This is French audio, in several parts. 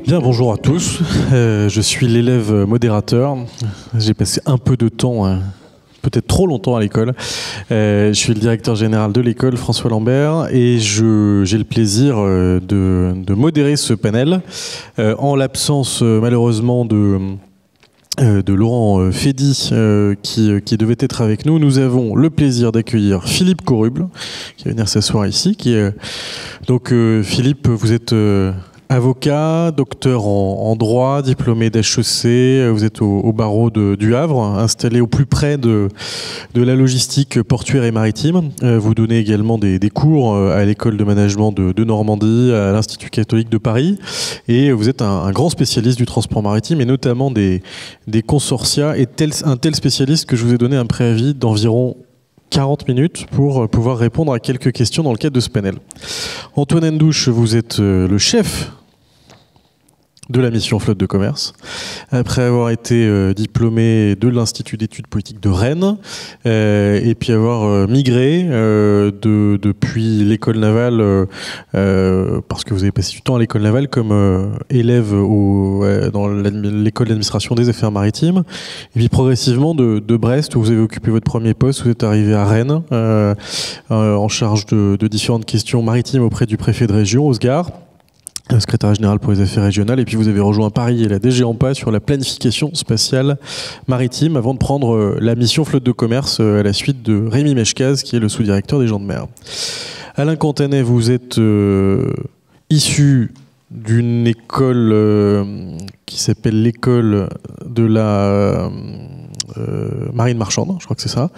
Bien, bonjour à tous. Je suis l'élève modérateur. J'ai passé un peu de temps, peut-être trop longtemps à l'école. Je suis le directeur général de l'école, François Lambert, et j'ai le plaisir de modérer ce panel. En l'absence, malheureusement, de Laurent Fédy qui devait être avec nous. Nous avons le plaisir d'accueillir Philippe Coruble qui va venir s'asseoir ici. Donc Philippe, vous êtes avocat, docteur en droit, diplômé d'HEC, vous êtes au barreau du Havre, installé au plus près de la logistique portuaire et maritime. Vous donnez également des cours à l'école de management de Normandie, à l'Institut catholique de Paris, et vous êtes un grand spécialiste du transport maritime et notamment des consortia, et un tel spécialiste que je vous ai donné un préavis d'environ 40 minutes pour pouvoir répondre à quelques questions dans le cadre de ce panel. Antoine Ndouche, vous êtes le chef de la mission flotte de commerce, après avoir été diplômé de l'Institut d'études politiques de Rennes, et puis avoir migré depuis l'école navale, parce que vous avez passé du temps à l'école navale comme élève dans l'école d'administration des affaires maritimes, et puis progressivement de Brest, où vous avez occupé votre premier poste, vous êtes arrivé à Rennes, en charge de différentes questions maritimes auprès du préfet de région, Osgard, secrétaire général pour les affaires régionales, et puis vous avez rejoint Paris et la DG AMPA sur la planification spatiale maritime avant de prendre la mission flotte de commerce à la suite de Rémi Meshkaz, qui est le sous-directeur des gens de mer. Alain Cantanet, vous êtes issu d'une école qui s'appelle l'école de la marine marchande, je crois que c'est ça.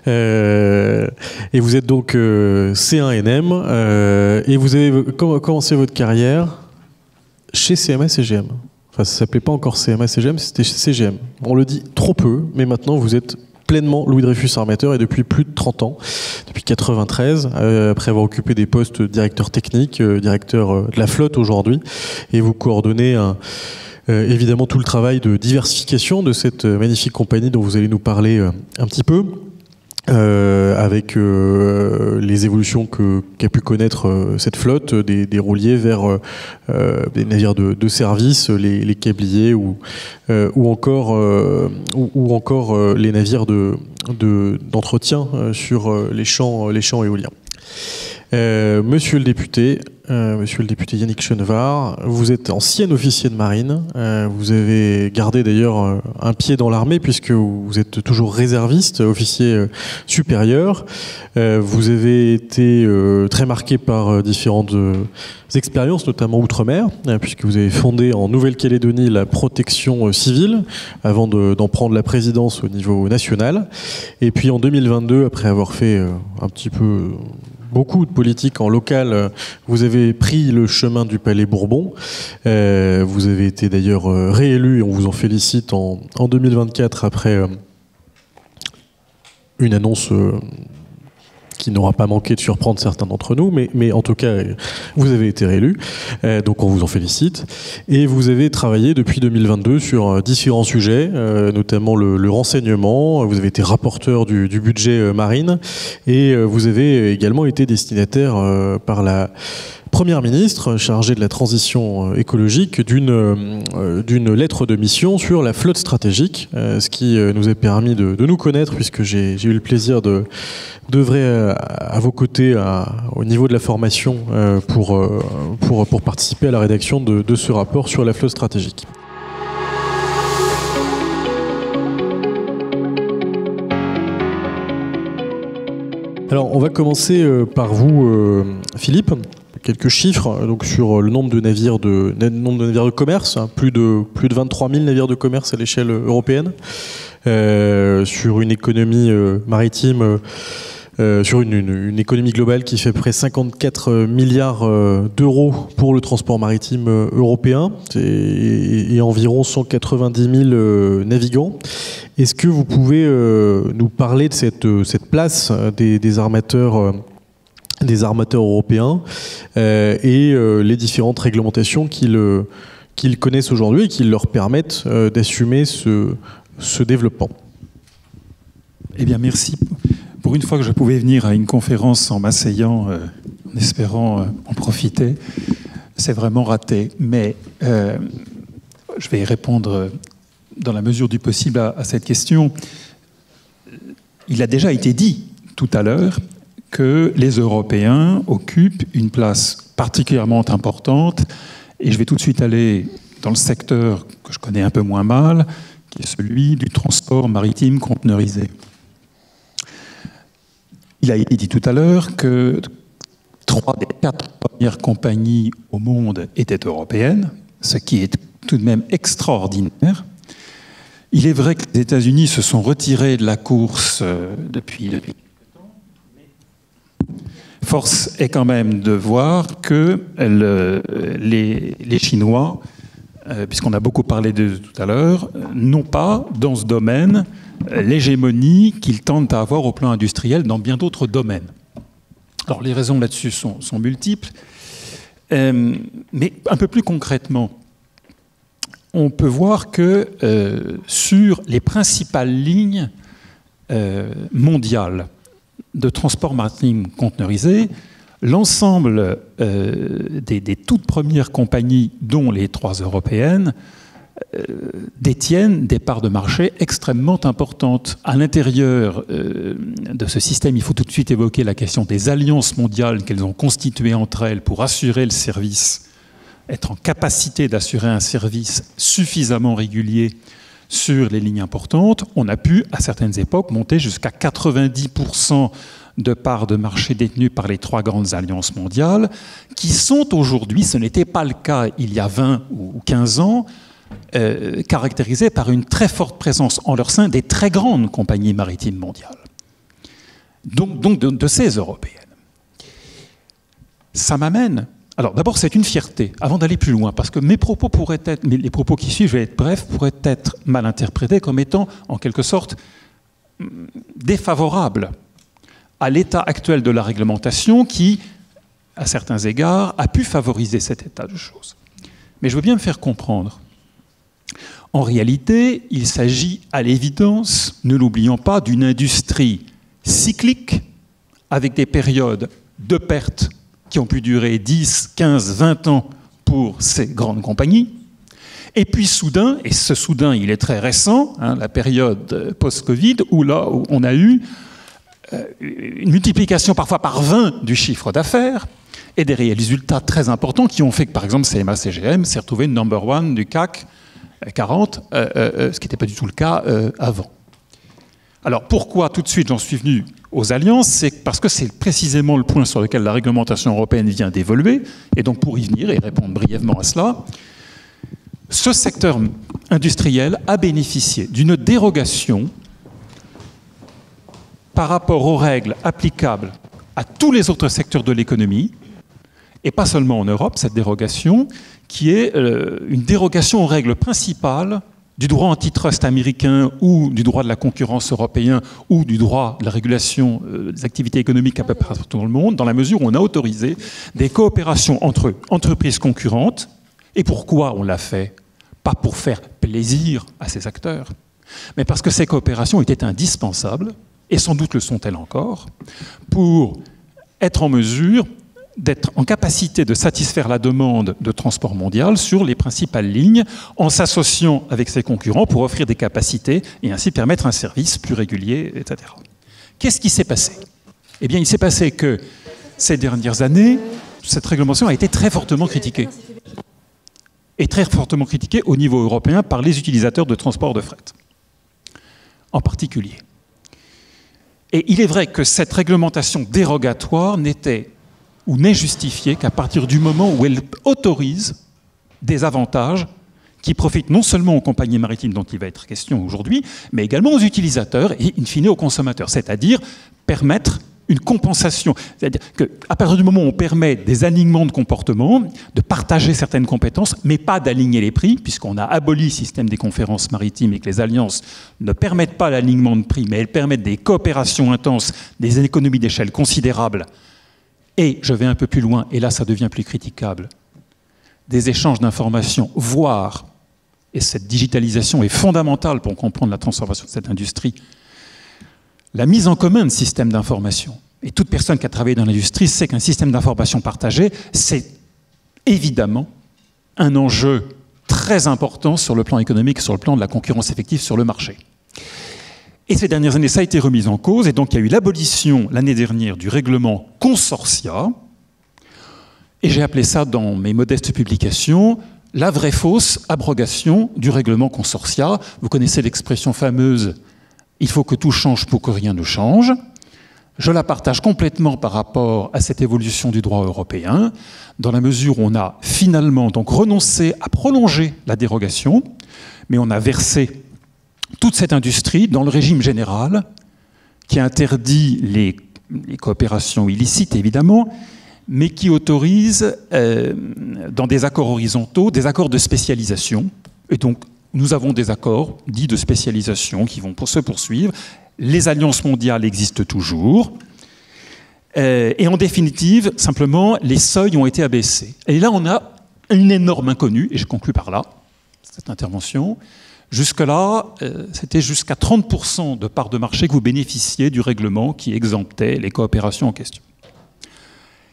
Et vous êtes donc C1NM, et vous avez commencé votre carrière chez CMA CGM. Enfin, ça s'appelait pas encore CMA CGM, c'était chez CGM. On le dit trop peu, mais maintenant vous êtes pleinement Louis Dreyfus armateur, et depuis plus de 30 ans, depuis 93, après avoir occupé des postes de directeur technique, directeur de la flotte aujourd'hui, et vous coordonnez évidemment tout le travail de diversification de cette magnifique compagnie dont vous allez nous parler un petit peu, avec les évolutions qu'a pu connaître cette flotte, des rouliers vers des navires de service, les câbliers ou encore les navires d'entretien sur les champs éoliens. Monsieur le député Yannick Chenevard, vous êtes ancien officier de marine. Vous avez gardé d'ailleurs un pied dans l'armée puisque vous êtes toujours réserviste, officier supérieur. Vous avez été très marqué par différentes expériences, notamment outre-mer, puisque vous avez fondé en Nouvelle-Calédonie la protection civile avant d'en prendre la présidence au niveau national. Et puis en 2022, après avoir fait beaucoup de politique en local, vous avez pris le chemin du Palais Bourbon. Vous avez été d'ailleurs réélu, et on vous en félicite, en 2024 après une annonce qui n'aura pas manqué de surprendre certains d'entre nous, mais en tout cas, vous avez été réélu, donc on vous en félicite. Et vous avez travaillé depuis 2022 sur différents sujets, notamment le renseignement. Vous avez été rapporteur du budget marine, et vous avez également été destinataire par la Première ministre chargée de la transition écologique d'une lettre de mission sur la flotte stratégique, ce qui nous a permis de nous connaître, puisque j'ai eu le plaisir d'œuvrer à vos côtés au niveau de la formation pour participer à la rédaction de ce rapport sur la flotte stratégique. Alors, on va commencer par vous, Philippe. Quelques chiffres donc sur le nombre de navires de commerce, plus de 23 000 navires de commerce à l'échelle européenne, sur une économie maritime, sur une économie globale qui fait à peu près 54 milliards d'euros pour le transport maritime européen, et environ 190 000 navigants. Est-ce que vous pouvez nous parler de cette place des armateurs européens et les différentes réglementations qu'ils connaissent aujourd'hui et qui leur permettent d'assumer ce développement? Eh bien, merci. Pour une fois que je pouvais venir à une conférence en m'asseyant, en espérant en profiter, c'est vraiment raté. Mais Je vais répondre dans la mesure du possible à cette question. Il a déjà été dit tout à l'heure que les Européens occupent une place particulièrement importante, et je vais tout de suite aller dans le secteur que je connais un peu moins mal, qui est celui du transport maritime conteneurisé. Il a été dit tout à l'heure que 3 des 4 premières compagnies au monde étaient européennes, ce qui est tout de même extraordinaire. Il est vrai que les États-Unis se sont retirés de la course depuis. Force est quand même de voir que les Chinois, puisqu'on a beaucoup parlé d'eux tout à l'heure, n'ont pas dans ce domaine l'hégémonie qu'ils tentent à avoir au plan industriel dans bien d'autres domaines. Alors les raisons là-dessus sont multiples, mais un peu plus concrètement, on peut voir que sur les principales lignes mondiales de transport maritime conteneurisé, l'ensemble des toutes premières compagnies, dont les 3 européennes, détiennent des parts de marché extrêmement importantes. À l'intérieur de ce système, il faut tout de suite évoquer la question des alliances mondiales qu'elles ont constituées entre elles pour assurer le service, être en capacité d'assurer un service suffisamment régulier sur les lignes importantes. On a pu, à certaines époques, monter jusqu'à 90% de parts de marché détenues par les 3 grandes alliances mondiales, qui sont aujourd'hui, ce n'était pas le cas il y a 20 ou 15 ans, caractérisées par une très forte présence en leur sein des très grandes compagnies maritimes mondiales, donc de ces européennes. Ça m'amène... Alors d'abord, c'est une fierté, avant d'aller plus loin, parce que les propos qui suivent, je vais être bref, pourraient être mal interprétés comme étant, en quelque sorte, défavorables à l'état actuel de la réglementation qui, à certains égards, a pu favoriser cet état de choses. Mais je veux bien me faire comprendre. En réalité, il s'agit à l'évidence, ne l'oublions pas, d'une industrie cyclique, avec des périodes de perte qui ont pu durer 10, 15, 20 ans pour ces grandes compagnies. Et puis soudain, et ce soudain il est très récent, la période post-Covid, où là où on a eu une multiplication parfois par 20 du chiffre d'affaires et des résultats très importants qui ont fait que par exemple CMA-CGM s'est retrouvé number 1 du CAC 40, ce qui n'était pas du tout le cas avant. Alors pourquoi tout de suite j'en suis venu aux alliances? C'est parce que c'est précisément le point sur lequel la réglementation européenne vient d'évoluer, et donc pour y venir et répondre brièvement à cela, ce secteur industriel a bénéficié d'une dérogation par rapport aux règles applicables à tous les autres secteurs de l'économie, et pas seulement en Europe, cette dérogation, qui est une dérogation aux règles principales du droit antitrust américain ou du droit de la concurrence européen ou du droit de la régulation des activités économiques à peu près partout dans le monde, dans la mesure où on a autorisé des coopérations entre entreprises concurrentes. Et pourquoi on l'a fait? Pas pour faire plaisir à ces acteurs, mais parce que ces coopérations étaient indispensables, et sans doute le sont-elles encore, pour être en mesure d'être en capacité de satisfaire la demande de transport mondial sur les principales lignes en s'associant avec ses concurrents pour offrir des capacités et ainsi permettre un service plus régulier, etc. Qu'est-ce qui s'est passé? Eh bien, il s'est passé que ces dernières années, cette réglementation a été très fortement critiquée. Et très fortement critiquée au niveau européen par les utilisateurs de transport de fret, en particulier. Et il est vrai que cette réglementation dérogatoire n'était ou n'est justifiée qu'à partir du moment où elle autorise des avantages qui profitent non seulement aux compagnies maritimes dont il va être question aujourd'hui, mais également aux utilisateurs et in fine aux consommateurs, c'est-à-dire permettre une compensation. C'est-à-dire qu'à partir du moment où on permet des alignements de comportement, de partager certaines compétences, mais pas d'aligner les prix, puisqu'on a aboli le système des conférences maritimes et que les alliances ne permettent pas l'alignement de prix, mais elles permettent des coopérations intenses, des économies d'échelle considérables. Et, je vais un peu plus loin, et là ça devient plus critiquable, des échanges d'informations, voire, et cette digitalisation est fondamentale pour comprendre la transformation de cette industrie, la mise en commun de systèmes d'information. Et toute personne qui a travaillé dans l'industrie sait qu'un système d'information partagé, c'est évidemment un enjeu très important sur le plan économique, sur le plan de la concurrence effective sur le marché. Et ces dernières années, ça a été remis en cause, et donc il y a eu l'abolition l'année dernière du règlement consortia, et j'ai appelé ça dans mes modestes publications la vraie fausse abrogation du règlement consortia. Vous connaissez l'expression fameuse « il faut que tout change pour que rien ne change ». Je la partage complètement par rapport à cette évolution du droit européen, dans la mesure où on a finalement donc renoncé à prolonger la dérogation, mais on a versé toute cette industrie dans le régime général qui interdit les coopérations illicites, évidemment, mais qui autorise, dans des accords horizontaux, des accords de spécialisation. Et donc, nous avons des accords dits de spécialisation qui vont se poursuivre. Les alliances mondiales existent toujours. Et en définitive, simplement, les seuils ont été abaissés. Et là, on a une énorme inconnue, et je conclus par là, cette intervention. Jusque-là, c'était jusqu'à 30% de parts de marché que vous bénéficiez du règlement qui exemptait les coopérations en question.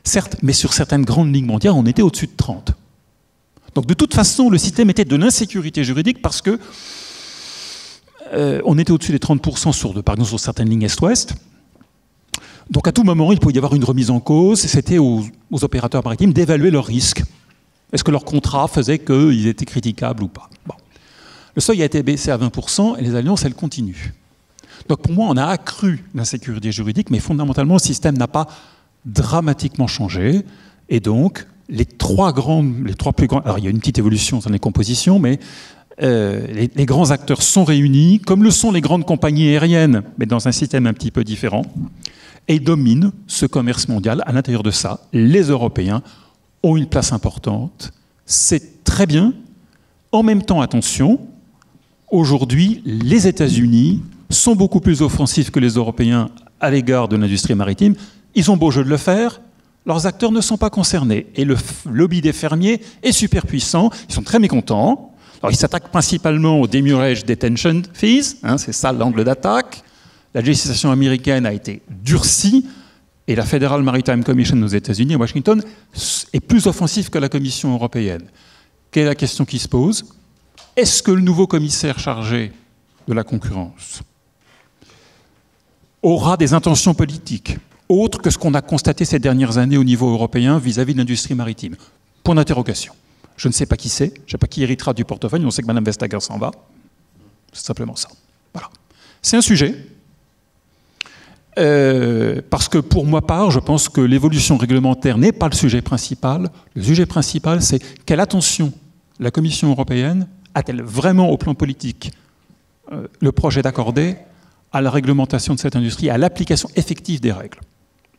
Certes, mais sur certaines grandes lignes mondiales, on était au-dessus de 30. Donc de toute façon, le système était de l'insécurité juridique parce que on était au-dessus des 30% par exemple sur certaines lignes Est-Ouest. Donc à tout moment, il pouvait y avoir une remise en cause. C'était aux opérateurs maritimes d'évaluer leurs risques. Est-ce que leur contrat faisait qu'ils étaient critiquables ou pas? Bon. Le seuil a été baissé à 20% et les alliances, elles continuent. Donc pour moi, on a accru l'insécurité juridique, mais fondamentalement, le système n'a pas dramatiquement changé. Et donc, les trois plus grands... Alors il y a une petite évolution dans les compositions, mais les grands acteurs sont réunis, comme le sont les grandes compagnies aériennes, mais dans un système un petit peu différent, et dominent ce commerce mondial. À l'intérieur de ça, les Européens ont une place importante. C'est très bien. En même temps, attention, aujourd'hui, les États-Unis sont beaucoup plus offensifs que les Européens à l'égard de l'industrie maritime. Ils ont beau jeu de le faire, leurs acteurs ne sont pas concernés. Et le lobby des fermiers est super puissant, ils sont très mécontents. Alors, ils s'attaquent principalement aux demurrage detention fees, hein, c'est ça l'angle d'attaque. La législation américaine a été durcie, et la Federal Maritime Commission aux États-Unis, à Washington, est plus offensive que la Commission européenne. Quelle est la question qui se pose? Est-ce que le nouveau commissaire chargé de la concurrence aura des intentions politiques autres que ce qu'on a constaté ces dernières années au niveau européen vis-à-vis de l'industrie maritime? Point d'interrogation. Je ne sais pas qui c'est, je ne sais pas qui héritera du portefeuille, on sait que Mme Vestager s'en va. C'est simplement ça. Voilà. C'est un sujet. Parce que pour ma part, je pense que l'évolution réglementaire n'est pas le sujet principal. Le sujet principal, c'est quelle attention la Commission européenne a-t-elle vraiment au plan politique le projet d'accorder à la réglementation de cette industrie, à l'application effective des règles.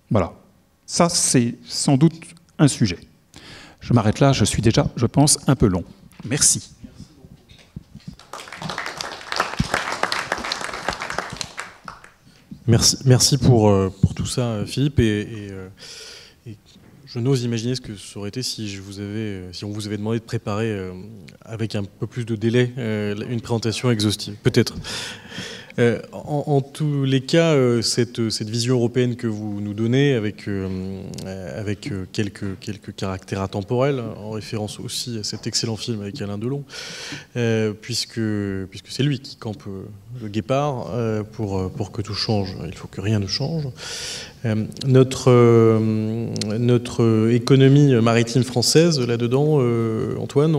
Voilà. Ça, c'est sans doute un sujet. Je m'arrête là, je suis déjà, je pense, un peu long. Merci. Merci pour tout ça, Philippe. Et je n'ose imaginer ce que ça aurait été si on vous avait demandé de préparer avec un peu plus de délai une présentation exhaustive. Peut-être. En tous les cas, cette vision européenne que vous nous donnez, avec quelques caractères intemporels, en référence aussi à cet excellent film avec Alain Delon, puisque c'est lui qui campe le guépard pour que tout change. Il faut que rien ne change. Notre économie maritime française, là-dedans, Antoine,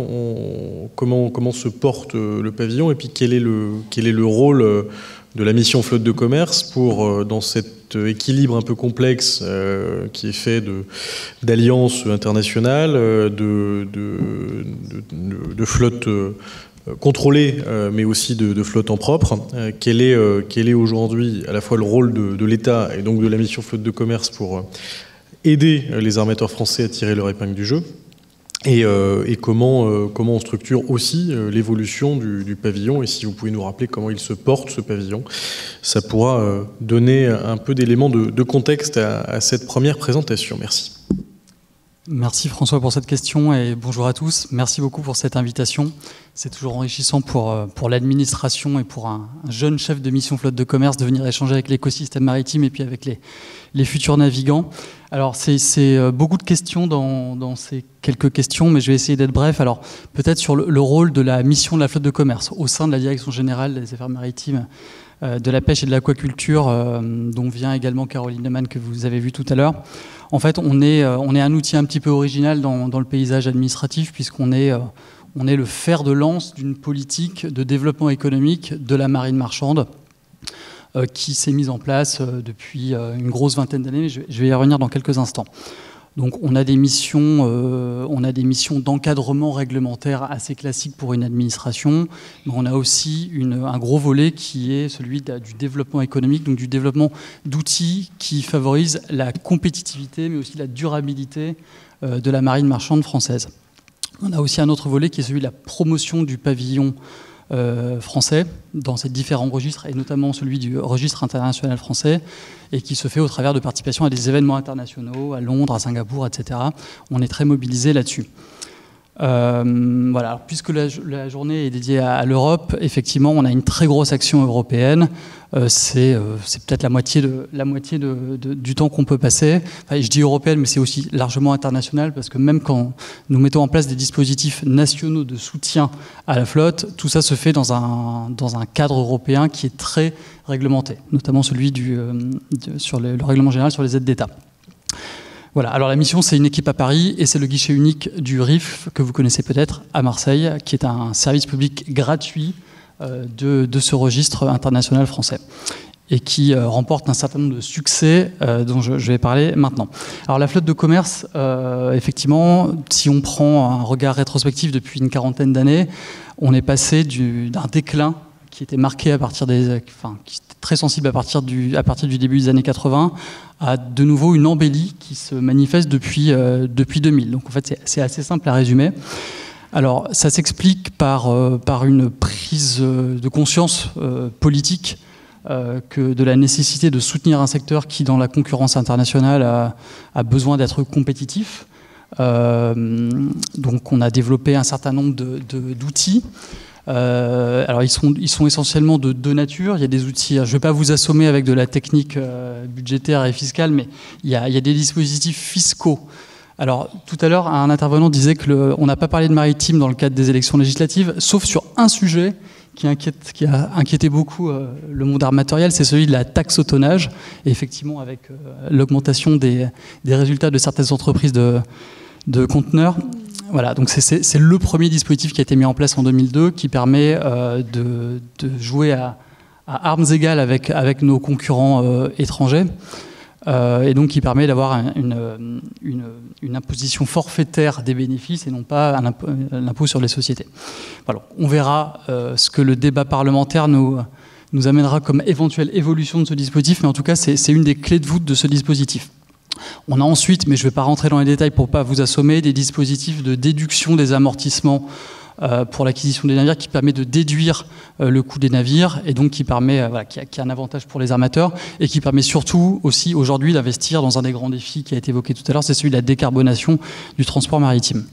comment se porte le pavillon, et puis quel est le rôle de la mission flotte de commerce dans cet équilibre un peu complexe qui est fait d'alliances internationales, de flottes contrôlées, mais aussi de flottes en propre. Quel est aujourd'hui à la fois le rôle de l'État et donc de la mission flotte de commerce pour aider les armateurs français à tirer leur épingle du jeu, et comment on structure aussi l'évolution du pavillon, et si vous pouvez nous rappeler comment il se porte, ce pavillon, ça pourra donner un peu d'éléments de contexte à cette première présentation. Merci. Merci François pour cette question et bonjour à tous. Merci beaucoup pour cette invitation. C'est toujours enrichissant pour l'administration et pour un jeune chef de mission flotte de commerce de venir échanger avec l'écosystème maritime et puis avec les futurs navigants. Alors c'est beaucoup de questions dans ces quelques questions, mais je vais essayer d'être bref. Alors peut-être sur le rôle de la mission de la flotte de commerce au sein de la Direction générale des affaires maritimes, de la pêche et de l'aquaculture, dont vient également Caroline Neumann que vous avez vu tout à l'heure. En fait, on est un outil un petit peu original dans le paysage administratif, puisqu'on est le fer de lance d'une politique de développement économique de la marine marchande qui s'est mise en place depuis une grosse vingtaine d'années. Je vais y revenir dans quelques instants. Donc on a des missions d'encadrement réglementaire assez classiques pour une administration, mais on a aussi un gros volet qui est celui du développement économique, donc du développement d'outils qui favorisent la compétitivité, mais aussi la durabilité de la marine marchande française. On a aussi un autre volet qui est celui de la promotion du pavillon français dans ces différents registres, et notamment celui du registre international français, et qui se fait au travers de participation à des événements internationaux, à Londres, à Singapour, etc. On est très mobilisé là-dessus. Voilà. Alors, puisque la journée est dédiée à l'Europe, effectivement, on a une très grosse action européenne. C'est peut-être la moitié du temps qu'on peut passer. Enfin, je dis européenne, mais c'est aussi largement international, parce que même quand nous mettons en place des dispositifs nationaux de soutien à la flotte, tout ça se fait dans un cadre européen qui est très réglementé, notamment celui sur le règlement général sur les aides d'État. Voilà, alors la mission, c'est une équipe à Paris et c'est le guichet unique du RIF, que vous connaissez peut-être, à Marseille, qui est un service public gratuit de ce registre international français et qui remporte un certain nombre de succès dont je vais parler maintenant. Alors la flotte de commerce, effectivement, si on prend un regard rétrospectif depuis une quarantaine d'années, on est passé d'un déclin qui était marqué qui était très sensible à partir du début des années 80, à de nouveau une embellie qui se manifeste depuis 2000. Donc en fait, c'est assez simple à résumer. Alors ça s'explique par une prise de conscience politique de la nécessité de soutenir un secteur qui, dans la concurrence internationale, a besoin d'être compétitif. Donc on a développé un certain nombre d'outils. Alors ils sont essentiellement de deux natures. Il y a des outils, je ne vais pas vous assommer avec de la technique budgétaire et fiscale, mais il y a des dispositifs fiscaux. Alors tout à l'heure, un intervenant disait qu'on n'a pas parlé de maritime dans le cadre des élections législatives, sauf sur un sujet qui a inquiété beaucoup le monde armatorial, c'est celui de la taxe au tonnage. Et effectivement, avec l'augmentation des résultats de certaines entreprises de conteneurs. Voilà, donc c'est le premier dispositif qui a été mis en place en 2002 qui permet de jouer à armes égales avec nos concurrents étrangers et donc qui permet d'avoir une imposition forfaitaire des bénéfices et non pas l'impôt sur les sociétés. Voilà, on verra ce que le débat parlementaire nous amènera comme éventuelle évolution de ce dispositif, mais en tout cas c'est une des clés de voûte de ce dispositif. On a ensuite, mais je ne vais pas rentrer dans les détails pour ne pas vous assommer, des dispositifs de déduction des amortissements pour l'acquisition des navires qui permet de déduire le coût des navires et donc qui permet, qui a un avantage pour les armateurs et qui permet surtout aussi aujourd'hui d'investir dans un des grands défis qui a été évoqué tout à l'heure, c'est celui de la décarbonation du transport maritime.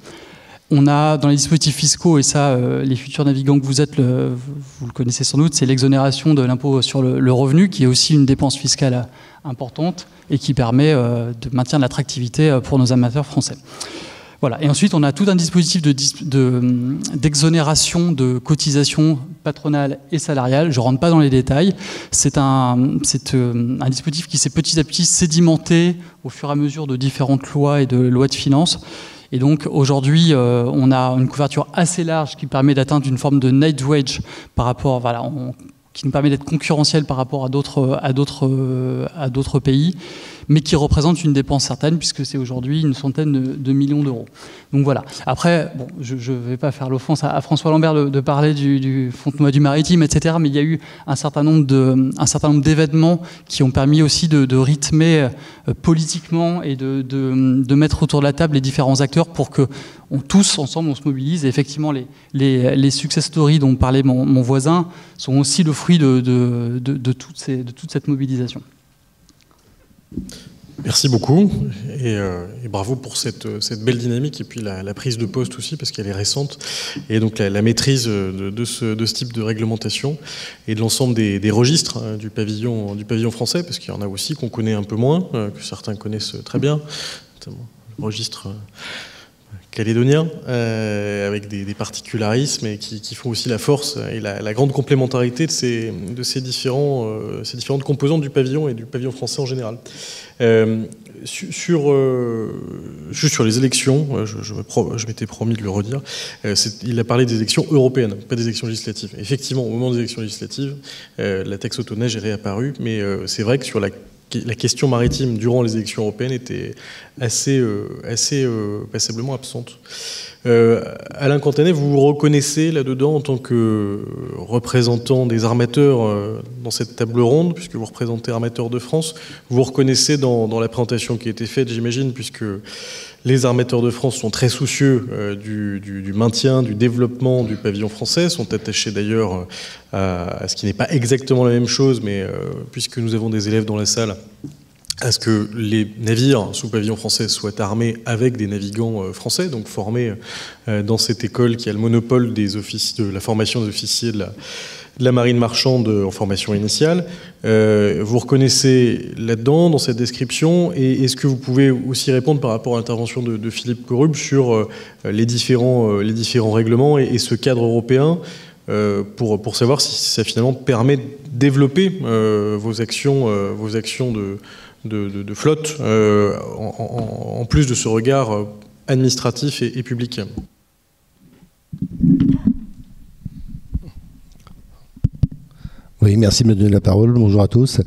On a dans les dispositifs fiscaux, et ça, les futurs navigants que vous êtes, vous le connaissez sans doute, c'est l'exonération de l'impôt sur le revenu, qui est aussi une dépense fiscale importante et qui permet de maintenir l'attractivité pour nos amateurs français. Voilà. Et ensuite, on a tout un dispositif d'exonération de cotisations patronales et salariales. Je ne rentre pas dans les détails. C'est un dispositif qui s'est petit à petit sédimenté au fur et à mesure de différentes lois et de lois de finances. Et donc aujourd'hui, on a une couverture assez large qui permet d'atteindre une forme de net wage par rapport, qui nous permet d'être concurrentiel par rapport à d'autres pays, mais qui représente une dépense certaine puisque c'est aujourd'hui une centaine de millions d'euros. Donc voilà. Après, bon, je ne vais pas faire l'offense à François Lambert de parler du Fontenoy du maritime, etc. Mais il y a eu un certain nombre d'événements qui ont permis aussi de rythmer politiquement et de mettre autour de la table les différents acteurs pour que tous ensemble on se mobilise. Et effectivement, les success stories dont parlait mon voisin sont aussi le fruit de toute cette mobilisation. Merci beaucoup. et bravo pour cette belle dynamique et puis la prise de poste aussi parce qu'elle est récente et donc la maîtrise de ce type de réglementation et de l'ensemble des registres du pavillon français parce qu'il y en a aussi qu'on connaît un peu moins, que certains connaissent très bien, notamment le registre calédonien, avec des particularismes et qui font aussi la force et la grande complémentarité de ces différentes composantes du pavillon et du pavillon français en général. Juste sur les élections, je m'étais promis de le redire, il a parlé des élections européennes, pas des élections législatives. Effectivement, au moment des élections législatives, la taxe auto-neige est réapparue, mais c'est vrai que sur la question maritime durant les élections européennes était assez passablement absente. Alain Cantanet, vous vous reconnaissez là-dedans en tant que représentant des armateurs dans cette table ronde, puisque vous représentez Armateurs de France. Vous vous reconnaissez dans la présentation qui a été faite, j'imagine, puisque les armateurs de France sont très soucieux du maintien, du développement du pavillon français, sont attachés d'ailleurs à ce qui n'est pas exactement la même chose, mais puisque nous avons des élèves dans la salle, à ce que les navires sous pavillon français soient armés avec des navigants français, donc formés dans cette école qui a le monopole de la formation des officiers de la marine marchande en formation initiale. Vous reconnaissez là-dedans, dans cette description, et est-ce que vous pouvez aussi répondre par rapport à l'intervention de Philippe Corrub sur les différents règlements et ce cadre européen pour savoir si ça finalement permet de développer vos actions de flotte en plus de ce regard administratif et public. Oui, merci de me donner la parole. Bonjour à tous.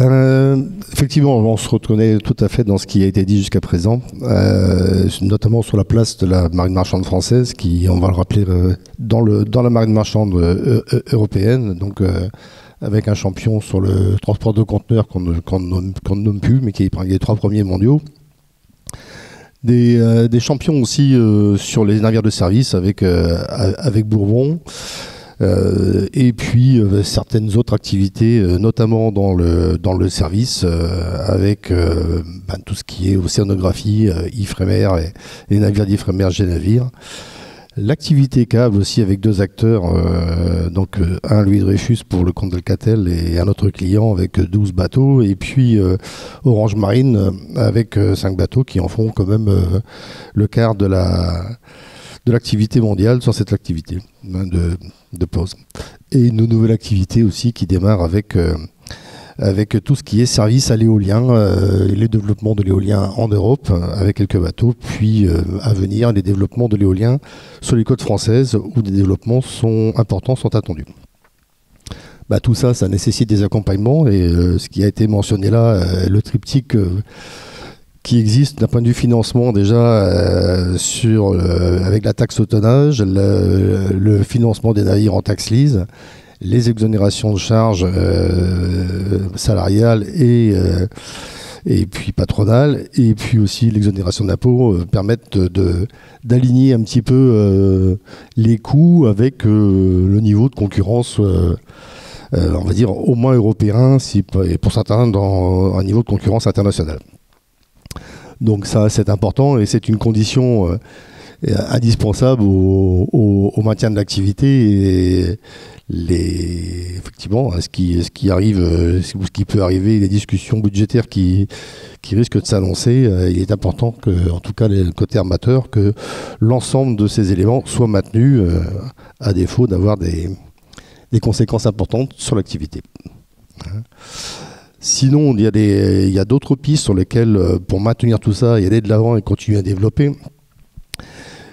Effectivement, on se reconnaît tout à fait dans ce qui a été dit jusqu'à présent, notamment sur la place de la marine marchande française, qui, on va le rappeler, dans la marine marchande européenne, donc avec un champion sur le transport de conteneurs qu'on ne nomme plus, mais qui est parmi les 3 premiers mondiaux. Des champions aussi sur les navires de service avec Bourbon. Et puis certaines autres activités, notamment dans le service, avec tout ce qui est océanographie, Ifremer et les navires d'Ifremer, G-Navire. L'activité câble aussi avec 2 acteurs, donc un Louis Dreyfus pour le compte d'Alcatel et un autre client avec 12 bateaux, et puis Orange Marine avec 5 bateaux qui en font quand même le quart de l'activité mondiale sur cette activité de pause. Et une nouvelle activité aussi qui démarre avec tout ce qui est service à l'éolien, les développements de l'éolien en Europe avec quelques bateaux, puis à venir les développements de l'éolien sur les côtes françaises où des développements importants sont attendus. Tout ça, ça nécessite des accompagnements et ce qui a été mentionné là, le triptyque qui existe d'un point de vue financement déjà avec la taxe au tonnage, le financement des navires en taxe lease, les exonérations de charges salariales et puis patronales, et puis aussi l'exonération d'impôts permettent d'aligner un petit peu les coûts avec le niveau de concurrence, on va dire au moins européen, et pour certains dans un niveau de concurrence international. Donc ça, c'est important et c'est une condition indispensable au maintien de l'activité et effectivement ce qui arrive ou ce qui peut arriver, les discussions budgétaires qui risquent de s'annoncer. Il est important que, en tout cas, le côté armateur, que l'ensemble de ces éléments soient maintenus à défaut d'avoir des conséquences importantes sur l'activité. Sinon, il y a d'autres pistes sur lesquelles, pour maintenir tout ça et aller de l'avant et continuer à développer,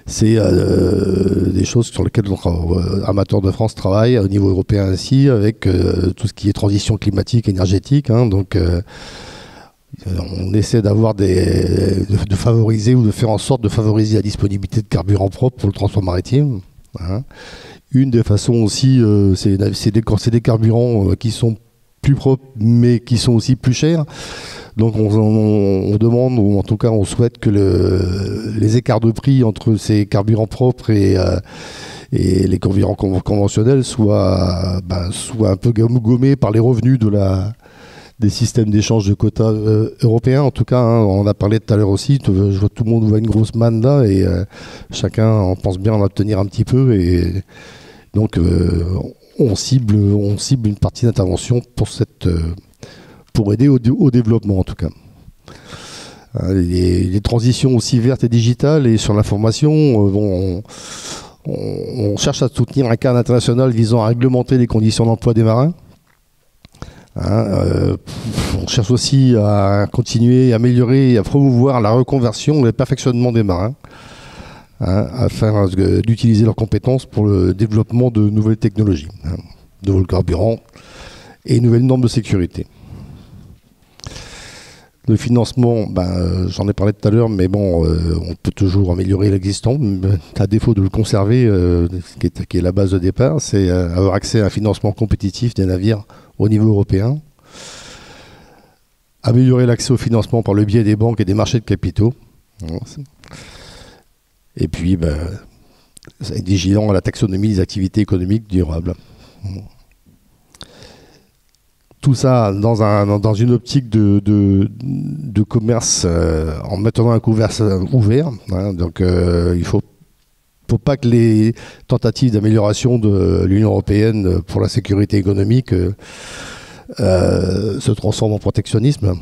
c'est des choses sur lesquelles Armateurs de France travaille au niveau européen ainsi, avec tout ce qui est transition climatique, énergétique. Donc, on essaie de favoriser ou de faire en sorte de favoriser la disponibilité de carburant propre pour le transport maritime. Une des façons aussi, c'est des carburants qui sont plus propres, mais qui sont aussi plus chers. Donc on demande, ou en tout cas on souhaite que les écarts de prix entre ces carburants propres et les carburants conventionnels soient un peu gommés par les revenus de des systèmes d'échange de quotas européens. En tout cas, hein, on a parlé tout à l'heure aussi, je vois tout le monde voit une grosse manne là, et chacun en pense bien en obtenir un petit peu. Et donc, on cible une partie d'intervention pour aider au développement, en tout cas. Les transitions aussi vertes et digitales, et sur l'information, on cherche à soutenir un cadre international visant à réglementer les conditions d'emploi des marins. On cherche aussi à continuer, à améliorer et à promouvoir la reconversion et le perfectionnement des marins, afin d'utiliser leurs compétences pour le développement de nouvelles technologies, de nouveaux carburants et nouvelles normes de sécurité. Le financement, j'en ai parlé tout à l'heure, mais bon, on peut toujours améliorer l'existant, à défaut de le conserver, qui est la base de départ, c'est avoir accès à un financement compétitif des navires au niveau européen, améliorer l'accès au financement par le biais des banques et des marchés de capitaux, et puis être vigilant à la taxonomie des activités économiques durables. Tout ça dans une optique de commerce en maintenant un commerce ouvert. Donc il faut pas que les tentatives d'amélioration de l'Union européenne pour la sécurité économique se transforment en protectionnisme.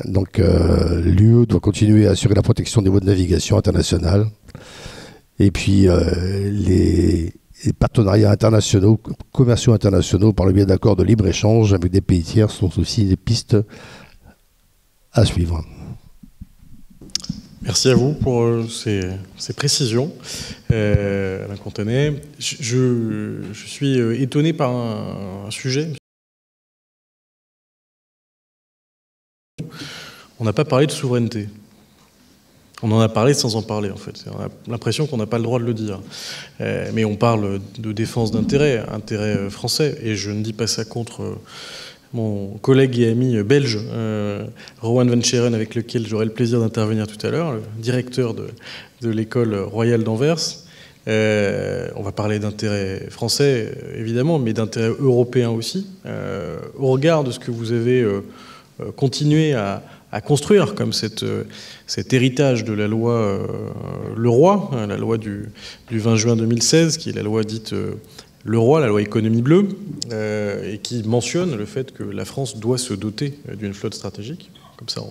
Donc l'UE doit continuer à assurer la protection des voies de navigation internationales. Et puis les partenariats internationaux, commerciaux internationaux par le biais d'accords de libre-échange avec des pays tiers sont aussi des pistes à suivre. Merci à vous pour ces précisions. Alain Contanet, je suis étonné par un sujet. On n'a pas parlé de souveraineté. On en a parlé sans en parler, en fait. On a l'impression qu'on n'a pas le droit de le dire. Mais on parle de défense d'intérêts, intérêts français. Et je ne dis pas ça contre mon collègue et ami belge, Rowan Van Scheren, avec lequel j'aurai le plaisir d'intervenir tout à l'heure, le directeur de l'école royale d'Anvers. On va parler d'intérêts français, évidemment, mais d'intérêts européens aussi. Au regard de ce que vous avez continué à construire comme cet héritage de la loi Leroy, la loi du 20 juin 2016, qui est la loi dite Leroy, la loi économie bleue, et qui mentionne le fait que la France doit se doter d'une flotte stratégique. Comme ça,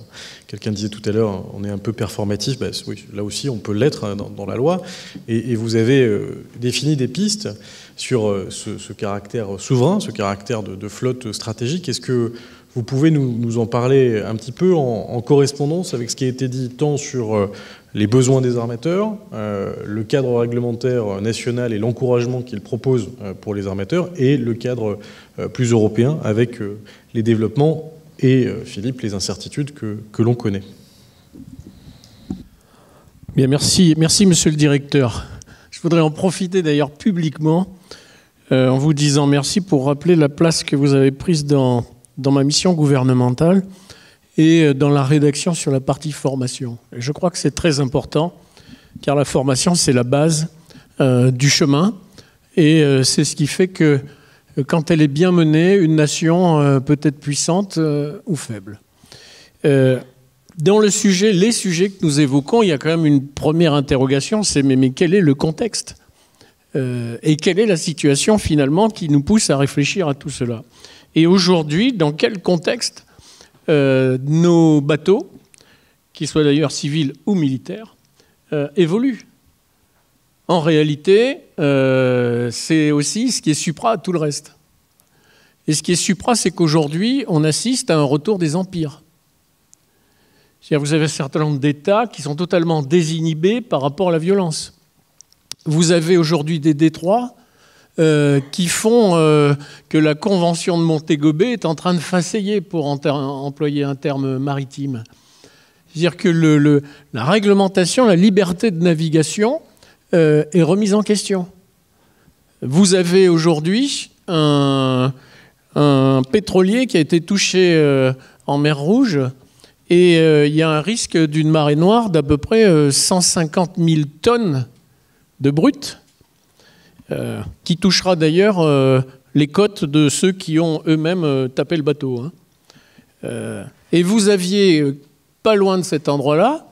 quelqu'un disait tout à l'heure, on est un peu performatif. Oui, là aussi, on peut l'être dans la loi. Et vous avez défini des pistes sur ce caractère souverain, ce caractère de flotte stratégique. Est-ce que vous pouvez nous en parler un petit peu en correspondance avec ce qui a été dit tant sur les besoins des armateurs, le cadre réglementaire national et l'encouragement qu'il propose pour les armateurs, et le cadre plus européen avec les développements et, Philippe, les incertitudes que l'on connaît. Bien, merci, monsieur le directeur. Je voudrais en profiter d'ailleurs publiquement en vous disant merci pour rappeler la place que vous avez prise dans ma mission gouvernementale et dans la rédaction sur la partie formation. Et je crois que c'est très important, car la formation, c'est la base du chemin, et c'est ce qui fait que quand elle est bien menée, une nation peut être puissante ou faible. Dans les sujets que nous évoquons, il y a quand même une première interrogation, c'est mais quel est le contexte et quelle est la situation finalement qui nous pousse à réfléchir à tout cela? Et aujourd'hui, dans quel contexte nos bateaux, qu'ils soient d'ailleurs civils ou militaires, évoluent? En réalité, c'est aussi ce qui est supra à tout le reste. Et ce qui est supra, c'est qu'aujourd'hui, on assiste à un retour des empires. C'est-à-dire, vous avez un certain nombre d'États qui sont totalement désinhibés par rapport à la violence. Vous avez aujourd'hui des détroits qui font que la Convention de Montego Bay est en train de faceiller, pour employer un terme maritime. C'est-à-dire que la réglementation, la liberté de navigation est remise en question. Vous avez aujourd'hui un pétrolier qui a été touché en mer Rouge, et il y a un risque d'une marée noire d'à peu près 150 000 tonnes de brut, qui touchera d'ailleurs les côtes de ceux qui ont eux-mêmes tapé le bateau. Hein. Et vous aviez, pas loin de cet endroit-là,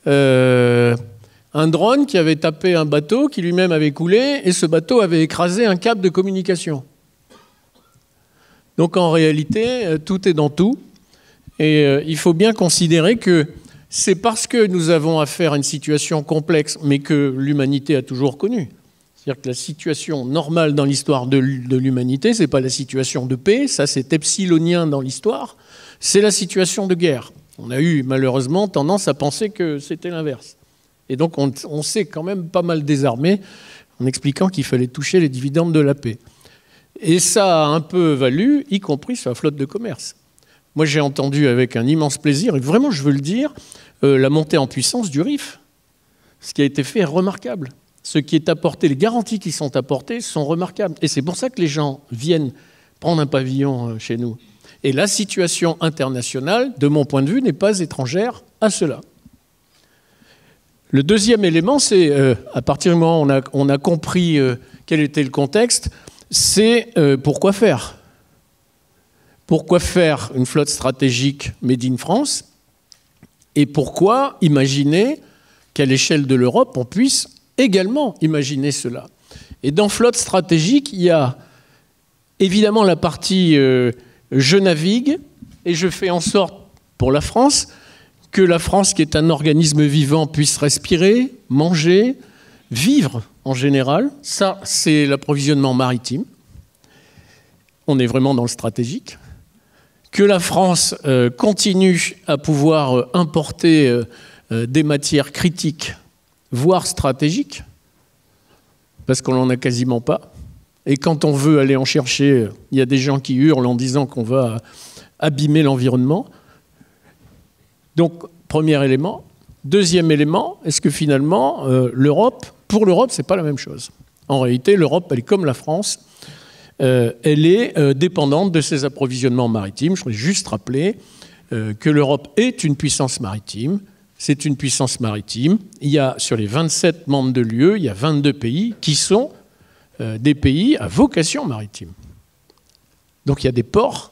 un drone qui avait tapé un bateau qui lui-même avait coulé, et ce bateau avait écrasé un câble de communication. Donc en réalité, tout est dans tout. Et il faut bien considérer que c'est parce que nous avons affaire à une situation complexe, mais que l'humanité a toujours connue. C'est-à-dire que la situation normale dans l'histoire de l'humanité, ce n'est pas la situation de paix, ça c'est epsilonien dans l'histoire, c'est la situation de guerre. On a eu malheureusement tendance à penser que c'était l'inverse. Et donc on s'est quand même pas mal désarmé en expliquant qu'il fallait toucher les dividendes de la paix. Et ça a un peu valu, y compris sur la flotte de commerce. Moi j'ai entendu avec un immense plaisir, et vraiment je veux le dire, la montée en puissance du RIF. Ce qui a été fait est remarquable. Ce qui est apporté, les garanties qui sont apportées sont remarquables. Et c'est pour ça que les gens viennent prendre un pavillon chez nous. Et la situation internationale, de mon point de vue, n'est pas étrangère à cela. Le deuxième élément, c'est, à partir du moment où on a compris quel était le contexte, c'est pourquoi faire. Pourquoi faire une flotte stratégique made in France? Et pourquoi imaginer qu'à l'échelle de l'Europe, on puisse également imaginer cela? Et dans flotte stratégique, il y a évidemment la partie je navigue et je fais en sorte pour la France que la France, qui est un organisme vivant, puisse respirer, manger, vivre en général. Ça, c'est l'approvisionnement maritime. On est vraiment dans le stratégique. Que la France continue à pouvoir importer des matières critiques, voire stratégiques, parce qu'on n'en a quasiment pas. Et quand on veut aller en chercher, il y a des gens qui hurlent en disant qu'on va abîmer l'environnement. Donc, premier élément. Deuxième élément, est-ce que finalement, pour l'Europe, ce n'est pas la même chose? En réalité, l'Europe, elle est comme la France. Elle est dépendante de ses approvisionnements maritimes. Je voudrais juste rappeler que l'Europe est une puissance maritime. C'est une puissance maritime. Il y a, sur les 27 membres de l'UE, il y a 22 pays qui sont des pays à vocation maritime. Donc il y a des ports,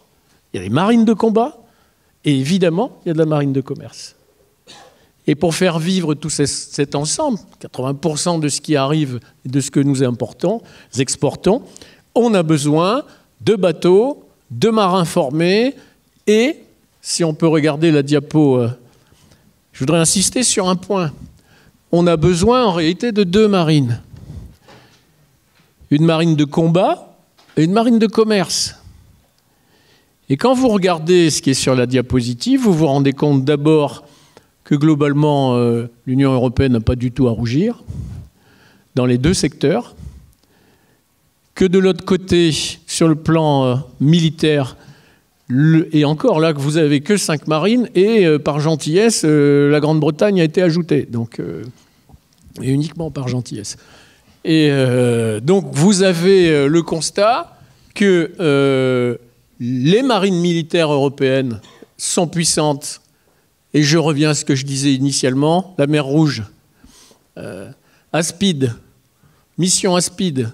il y a des marines de combat, et évidemment, il y a de la marine de commerce. Et pour faire vivre tout cet ensemble, 80% de ce qui arrive, de ce que nous exportons, on a besoin de bateaux, de marins formés, et, si on peut regarder la diapo, je voudrais insister sur un point. On a besoin en réalité de deux marines. Une marine de combat et une marine de commerce. Et quand vous regardez ce qui est sur la diapositive, vous vous rendez compte d'abord que globalement, l'Union européenne n'a pas du tout à rougir dans les deux secteurs, que de l'autre côté, sur le plan militaire, et encore là, que vous n'avez que 5 marines, et par gentillesse, la Grande-Bretagne a été ajoutée, donc, et uniquement par gentillesse. Et donc vous avez le constat que les marines militaires européennes sont puissantes, et je reviens à ce que je disais initialement, la mer Rouge, Aspide, mission Aspide,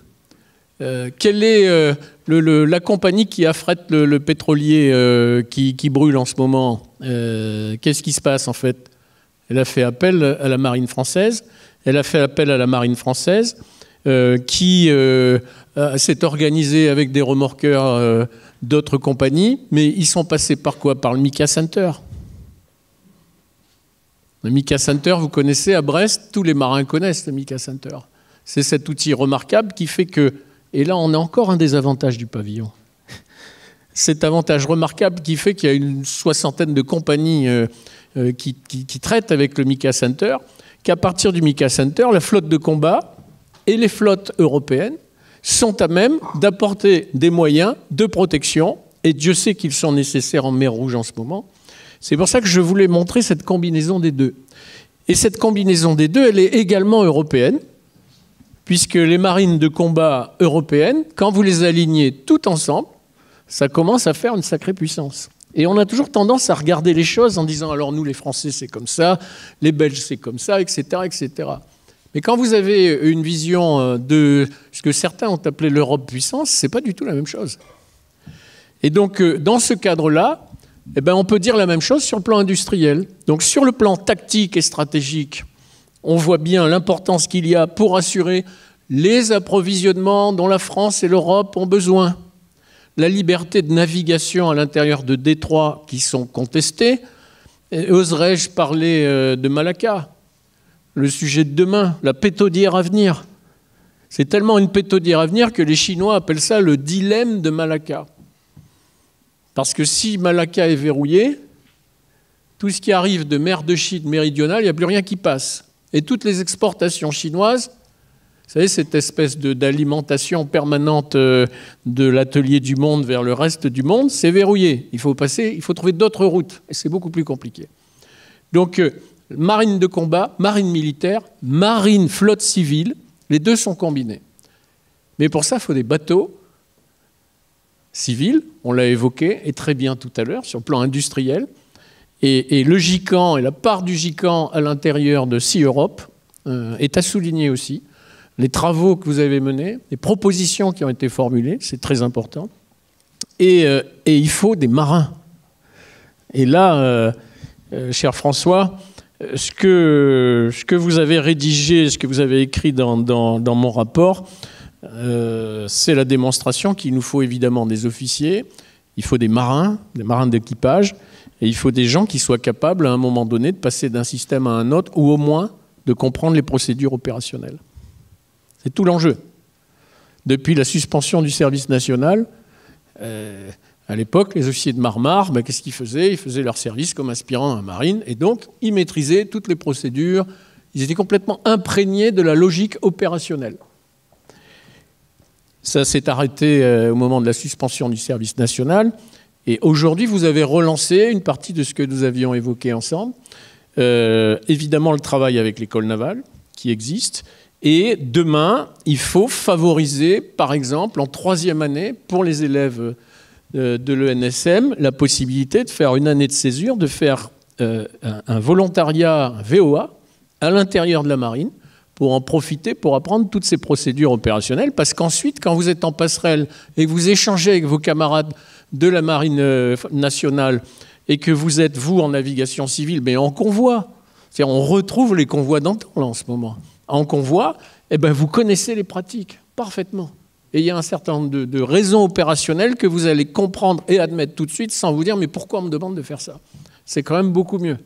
quelle est la compagnie qui affrète le pétrolier qui brûle en ce moment? Qu'est-ce qui se passe en fait? Elle a fait appel à la marine française, qui s'est organisée avec des remorqueurs d'autres compagnies, mais ils sont passés par quoi? Par le Mica Center. Le Mica Center, vous connaissez à Brest, tous les marins connaissent le Mica Center. C'est cet outil remarquable qui fait que, et là on a encore un des avantages du pavillon, cet avantage remarquable qui fait qu'il y a une 60aine de compagnies qui traitent avec le Mica Center, qu'à partir du Mica Center, la flotte de combat et les flottes européennes sont à même d'apporter des moyens de protection, et Dieu sait qu'ils sont nécessaires en mer Rouge en ce moment. C'est pour ça que je voulais montrer cette combinaison des deux. Et cette combinaison des deux, elle est également européenne, puisque les marines de combat européennes, quand vous les alignez toutes ensemble, ça commence à faire une sacrée puissance. Et on a toujours tendance à regarder les choses en disant « alors nous les Français c'est comme ça, les Belges c'est comme ça, etc. etc. » Mais quand vous avez une vision de ce que certains ont appelé l'Europe puissance, ce n'est pas du tout la même chose. Et donc, dans ce cadre-là, eh ben, on peut dire la même chose sur le plan industriel. Donc, sur le plan tactique et stratégique, on voit bien l'importance qu'il y a pour assurer les approvisionnements dont la France et l'Europe ont besoin. La liberté de navigation à l'intérieur de détroits qui sont contestés. Oserais-je parler de Malacca, le sujet de demain, la pétaudière à venir. C'est tellement une pétaudière à venir que les Chinois appellent ça le dilemme de Malacca. Parce que si Malacca est verrouillé, tout ce qui arrive de mer de Chine méridionale, il n'y a plus rien qui passe. Et toutes les exportations chinoises, vous savez, cette espèce d'alimentation permanente de l'atelier du monde vers le reste du monde, c'est verrouillé. Il faut trouver d'autres routes. Et c'est beaucoup plus compliqué. Donc, marine de combat, marine militaire, marine flotte civile, les deux sont combinés. Mais pour ça, il faut des bateaux civils, on l'a évoqué, et très bien tout à l'heure, sur le plan industriel. Et le GICAN et la part du GICAN à l'intérieur de Sea Europe est à souligner aussi. Les travaux que vous avez menés, les propositions qui ont été formulées, c'est très important. Et il faut des marins. Et là, cher François, ce que vous avez rédigé, ce que vous avez écrit dans mon rapport, c'est la démonstration qu'il nous faut évidemment des officiers, il faut des marins d'équipage, et il faut des gens qui soient capables à un moment donné de passer d'un système à un autre, ou au moins de comprendre les procédures opérationnelles. C'est tout l'enjeu. Depuis la suspension du service national, à l'époque, les officiers de Marmare, qu'est-ce qu'ils faisaient? Ils faisaient leur service comme aspirants à la marine, et donc ils maîtrisaient toutes les procédures, ils étaient complètement imprégnés de la logique opérationnelle. Ça s'est arrêté au moment de la suspension du service national. Et aujourd'hui, vous avez relancé une partie de ce que nous avions évoqué ensemble. Évidemment, le travail avec l'école navale qui existe. Et demain, il faut favoriser, par exemple, en 3e année, pour les élèves de l'ENSM, la possibilité de faire une année de césure, de faire un volontariat, un VOA, à l'intérieur de la marine, pour en profiter, pour apprendre toutes ces procédures opérationnelles, parce qu'ensuite, quand vous êtes en passerelle et que vous échangez avec vos camarades de la marine nationale et que vous êtes, vous, en navigation civile, mais en convoi, c'est-à-dire on retrouve les convois d'antan là en ce moment. En convoi, eh ben, vous connaissez les pratiques parfaitement. Et il y a un certain nombre de raisons opérationnelles que vous allez comprendre et admettre tout de suite sans vous dire « mais pourquoi on me demande de faire ça ?» C'est quand même beaucoup mieux,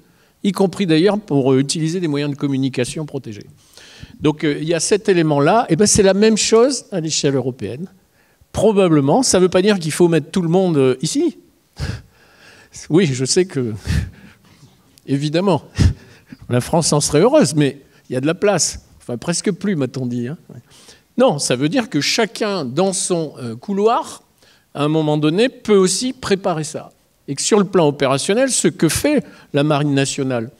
y compris d'ailleurs pour utiliser des moyens de communication protégés. Donc il y a cet élément-là, et ben c'est la même chose à l'échelle européenne. Probablement, ça ne veut pas dire qu'il faut mettre tout le monde ici. Oui, je sais que, évidemment, la France en serait heureuse, mais il y a de la place. Enfin, presque plus, m'a-t-on dit. Hein. Non, ça veut dire que chacun, dans son couloir, à un moment donné, peut aussi préparer ça. Et que sur le plan opérationnel, ce que fait la Marine nationale,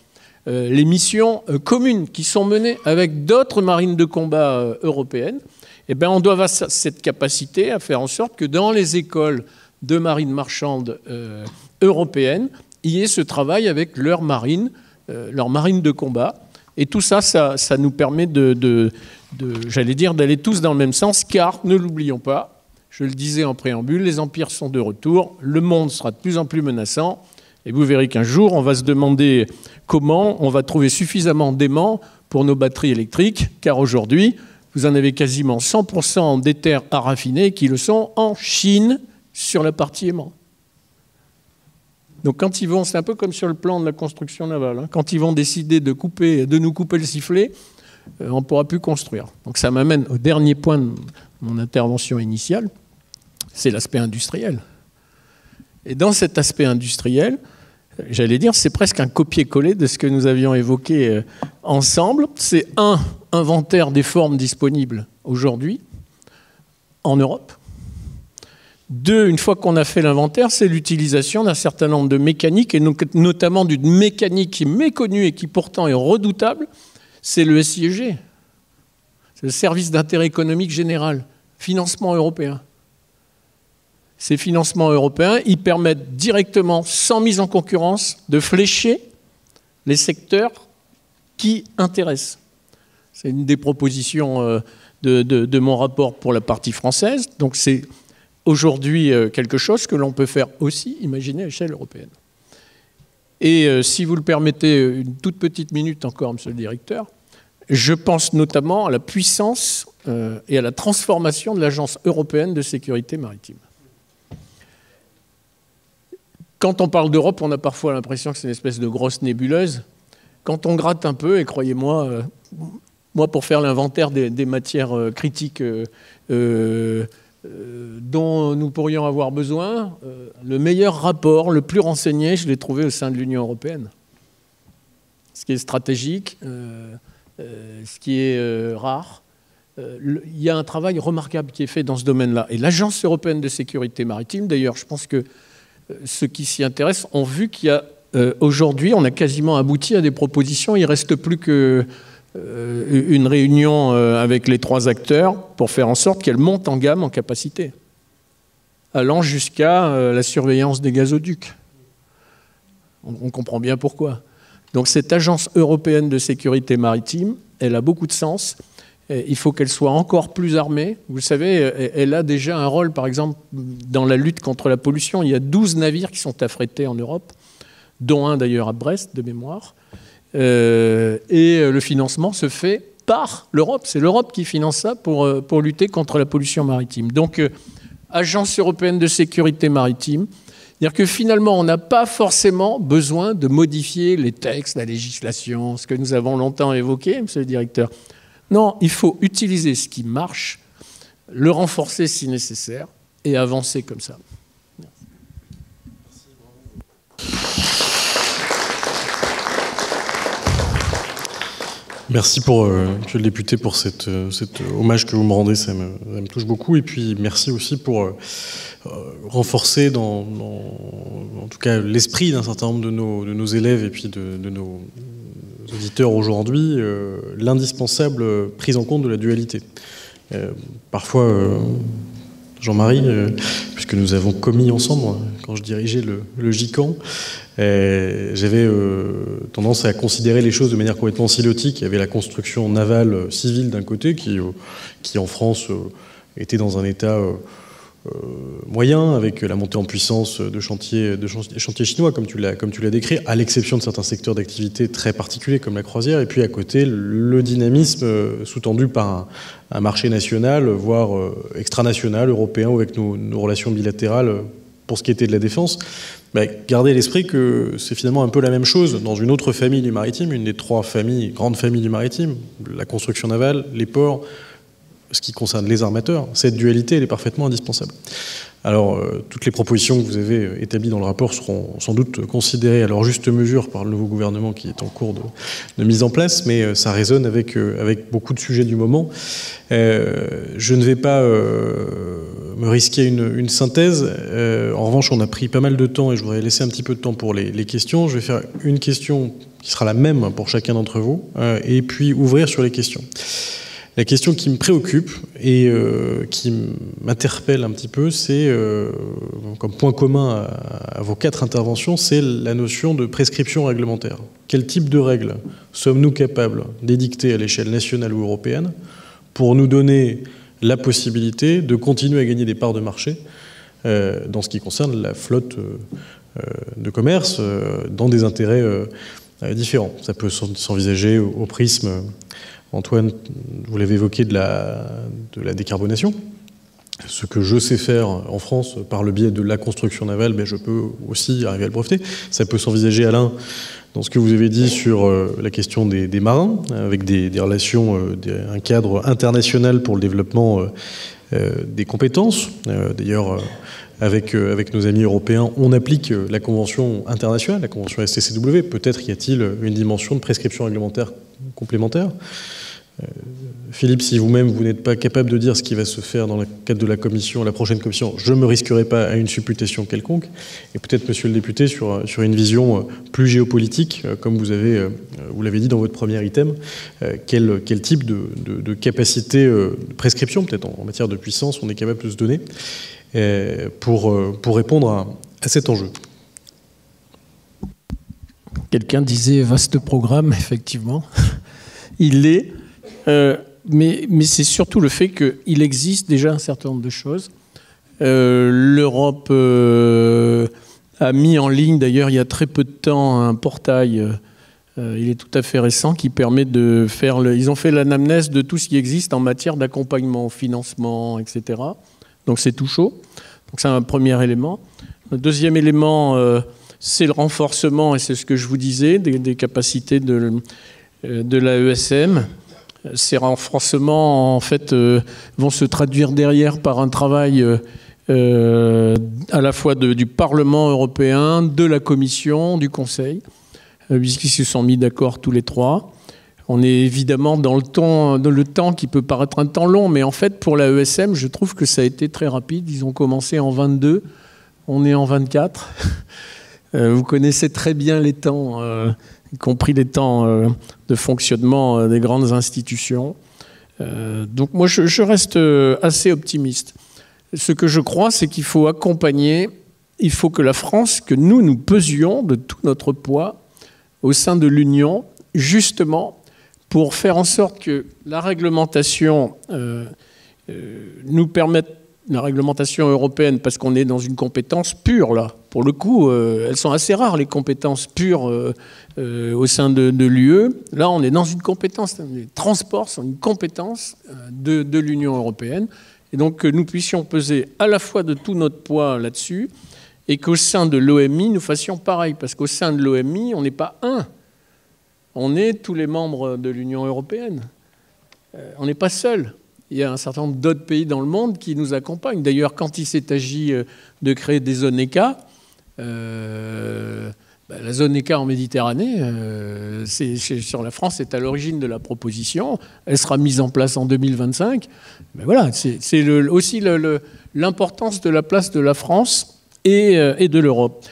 les missions communes qui sont menées avec d'autres marines de combat européennes, eh bien, on doit avoir cette capacité à faire en sorte que dans les écoles de marine marchande européennes, il y ait ce travail avec leur marine de combat. Et tout ça, ça nous permet j'allais dire, d'aller tous dans le même sens, car, ne l'oublions pas, je le disais en préambule, les empires sont de retour, le monde sera de plus en plus menaçant, et vous verrez qu'un jour, on va se demander comment on va trouver suffisamment d'aimants pour nos batteries électriques, car aujourd'hui, vous en avez quasiment 100% des terres à raffiner qui le sont en Chine sur la partie aimant. Donc quand ils vont, c'est un peu comme sur le plan de la construction navale, hein, quand ils vont décider de nous couper le sifflet, on ne pourra plus construire. Donc ça m'amène au dernier point de mon intervention initiale, c'est l'aspect industriel. Et dans cet aspect industriel, j'allais dire, c'est presque un copier-coller de ce que nous avions évoqué ensemble. C'est un inventaire des formes disponibles aujourd'hui en Europe. 2, une fois qu'on a fait l'inventaire, c'est l'utilisation d'un certain nombre de mécaniques, et notamment d'une mécanique qui est méconnue et qui pourtant est redoutable, c'est le SIEG. C'est le service d'intérêt économique général, financement européen. Ces financements européens, ils permettent directement, sans mise en concurrence, de flécher les secteurs qui intéressent. C'est une des propositions de mon rapport pour la partie française. Donc c'est aujourd'hui quelque chose que l'on peut faire aussi, imaginer, à l'échelle européenne. Et si vous le permettez, une toute petite minute encore, monsieur le directeur, je pense notamment à la puissance et à la transformation de l'Agence européenne de sécurité maritime. Quand on parle d'Europe, on a parfois l'impression que c'est une espèce de grosse nébuleuse. Quand on gratte un peu, et croyez-moi, moi pour faire l'inventaire des matières critiques dont nous pourrions avoir besoin, le meilleur rapport, le plus renseigné, je l'ai trouvé au sein de l'Union européenne. Ce qui est stratégique, ce qui est rare. Il y a un travail remarquable qui est fait dans ce domaine-là. Et l'Agence européenne de sécurité maritime, d'ailleurs, je pense que ceux qui s'y intéressent ont vu qu'il y a aujourd'hui, on a quasiment abouti à des propositions. Il ne reste plus qu'une réunion avec les 3 acteurs pour faire en sorte qu'elle monte en gamme en capacité, allant jusqu'à la surveillance des gazoducs. On comprend bien pourquoi. Donc cette agence européenne de sécurité maritime, elle a beaucoup de sens. Il faut qu'elle soit encore plus armée. Vous le savez, elle a déjà un rôle, par exemple, dans la lutte contre la pollution. Il y a 12 navires qui sont affrétés en Europe, dont un d'ailleurs à Brest, de mémoire. Et le financement se fait par l'Europe. C'est l'Europe qui finance ça pour lutter contre la pollution maritime. Donc, Agence européenne de sécurité maritime, c'est-à-dire que finalement, on n'a pas forcément besoin de modifier les textes, la législation, ce que nous avons longtemps évoqué, monsieur le directeur. Non, il faut utiliser ce qui marche, le renforcer si nécessaire, et avancer comme ça. Merci monsieur le député, pour cet hommage que vous me rendez, ça me touche beaucoup. Et puis merci aussi pour renforcer en tout cas l'esprit d'un certain nombre de nos élèves et puis de nos auditeurs aujourd'hui, l'indispensable prise en compte de la dualité. Parfois, Jean-Marie, puisque nous avons commis ensemble, quand je dirigeais le GICAN, j'avais tendance à considérer les choses de manière complètement silotique. Il y avait la construction navale civile d'un côté, qui en France était dans un état moyen, avec la montée en puissance de chantiers chinois, comme tu l'as décrit, à l'exception de certains secteurs d'activité très particuliers, comme la croisière, et puis à côté, le dynamisme sous-tendu par un marché national, voire extranational, européen, ou avec nos relations bilatérales pour ce qui était de la défense. Gardez à l'esprit que c'est finalement un peu la même chose dans une autre famille du maritime, une des 3 grandes familles du maritime, la construction navale, les ports, ce qui concerne les armateurs. Cette dualité, elle est parfaitement indispensable. Alors, toutes les propositions que vous avez établies dans le rapport seront sans doute considérées à leur juste mesure par le nouveau gouvernement qui est en cours de mise en place, mais ça résonne avec beaucoup de sujets du moment. Je ne vais pas me risquer une synthèse. En revanche, on a pris pas mal de temps et je voudrais laisser un petit peu de temps pour les questions. Je vais faire une question qui sera la même pour chacun d'entre vous et puis ouvrir sur les questions. La question qui me préoccupe et qui m'interpelle un petit peu, c'est, comme point commun à vos 4 interventions, c'est la notion de prescription réglementaire. Quel type de règles sommes-nous capables d'édicter à l'échelle nationale ou européenne pour nous donner la possibilité de continuer à gagner des parts de marché dans ce qui concerne la flotte de commerce dans des intérêts différents. Ça peut s'envisager au prisme, Antoine, vous l'avez évoqué, de la décarbonation. Ce que je sais faire en France par le biais de la construction navale, je peux aussi arriver à le breveter. Ça peut s'envisager, Alain, dans ce que vous avez dit sur la question des marins, avec des relations, un cadre international pour le développement des compétences. D'ailleurs, avec nos amis européens, on applique la convention internationale, la convention STCW. Peut-être y a-t-il une dimension de prescription réglementaire complémentaire. Philippe, si vous-même vous n'êtes pas capable de dire ce qui va se faire dans le cadre de la prochaine commission, je ne me risquerai pas à une supputation quelconque. Et peut-être, monsieur le député, sur une vision plus géopolitique, comme vous l'avez dit dans votre premier item, quel type de capacité de prescription, peut-être en matière de puissance, on est capable de se donner pour répondre à cet enjeu. Quelqu'un disait vaste programme, effectivement. Il est. Mais c'est surtout le fait qu'il existe déjà un certain nombre de choses. L'Europe a mis en ligne, d'ailleurs, il y a très peu de temps, un portail, il est tout à fait récent, qui permet de faire... Ils ont fait l'anamnèse de tout ce qui existe en matière d'accompagnement au financement, etc. Donc c'est tout chaud. Donc c'est un premier élément. Le deuxième élément, c'est le renforcement, et c'est ce que je vous disais, des capacités de l'AESM. Ces renforcements, en fait, vont se traduire derrière par un travail à la fois du Parlement européen, de la Commission, du Conseil, puisqu'ils se sont mis d'accord tous les trois. On est évidemment dans le temps qui peut paraître un temps long, mais en fait, pour l'AESM, je trouve que ça a été très rapide. Ils ont commencé en 22, on est en 24. Vous connaissez très bien les temps, y compris les temps de fonctionnement des grandes institutions. Donc moi, je reste assez optimiste. Ce que je crois, c'est qu'il faut accompagner, il faut que la France, que nous pesions de tout notre poids au sein de l'Union, justement, pour faire en sorte que la réglementation nous permette, la réglementation européenne, parce qu'on est dans une compétence pure, là. Pour le coup, elles sont assez rares, les compétences pures au sein de l'UE. Là, on est dans une compétence, les transports sont une compétence de l'Union européenne. Et donc, que nous puissions peser à la fois de tout notre poids là-dessus, et qu'au sein de l'OMI, nous fassions pareil. Parce qu'au sein de l'OMI, on n'est pas un. On est tous les membres de l'Union européenne. On n'est pas seul. Il y a un certain nombre d'autres pays dans le monde qui nous accompagnent. D'ailleurs, quand il s'est agi de créer des zones ECA, la zone ECA en Méditerranée, sur la France, c'est à l'origine de la proposition. Elle sera mise en place en 2025. Mais voilà, c'est aussi l'importance de la place de la France et de l'Europe.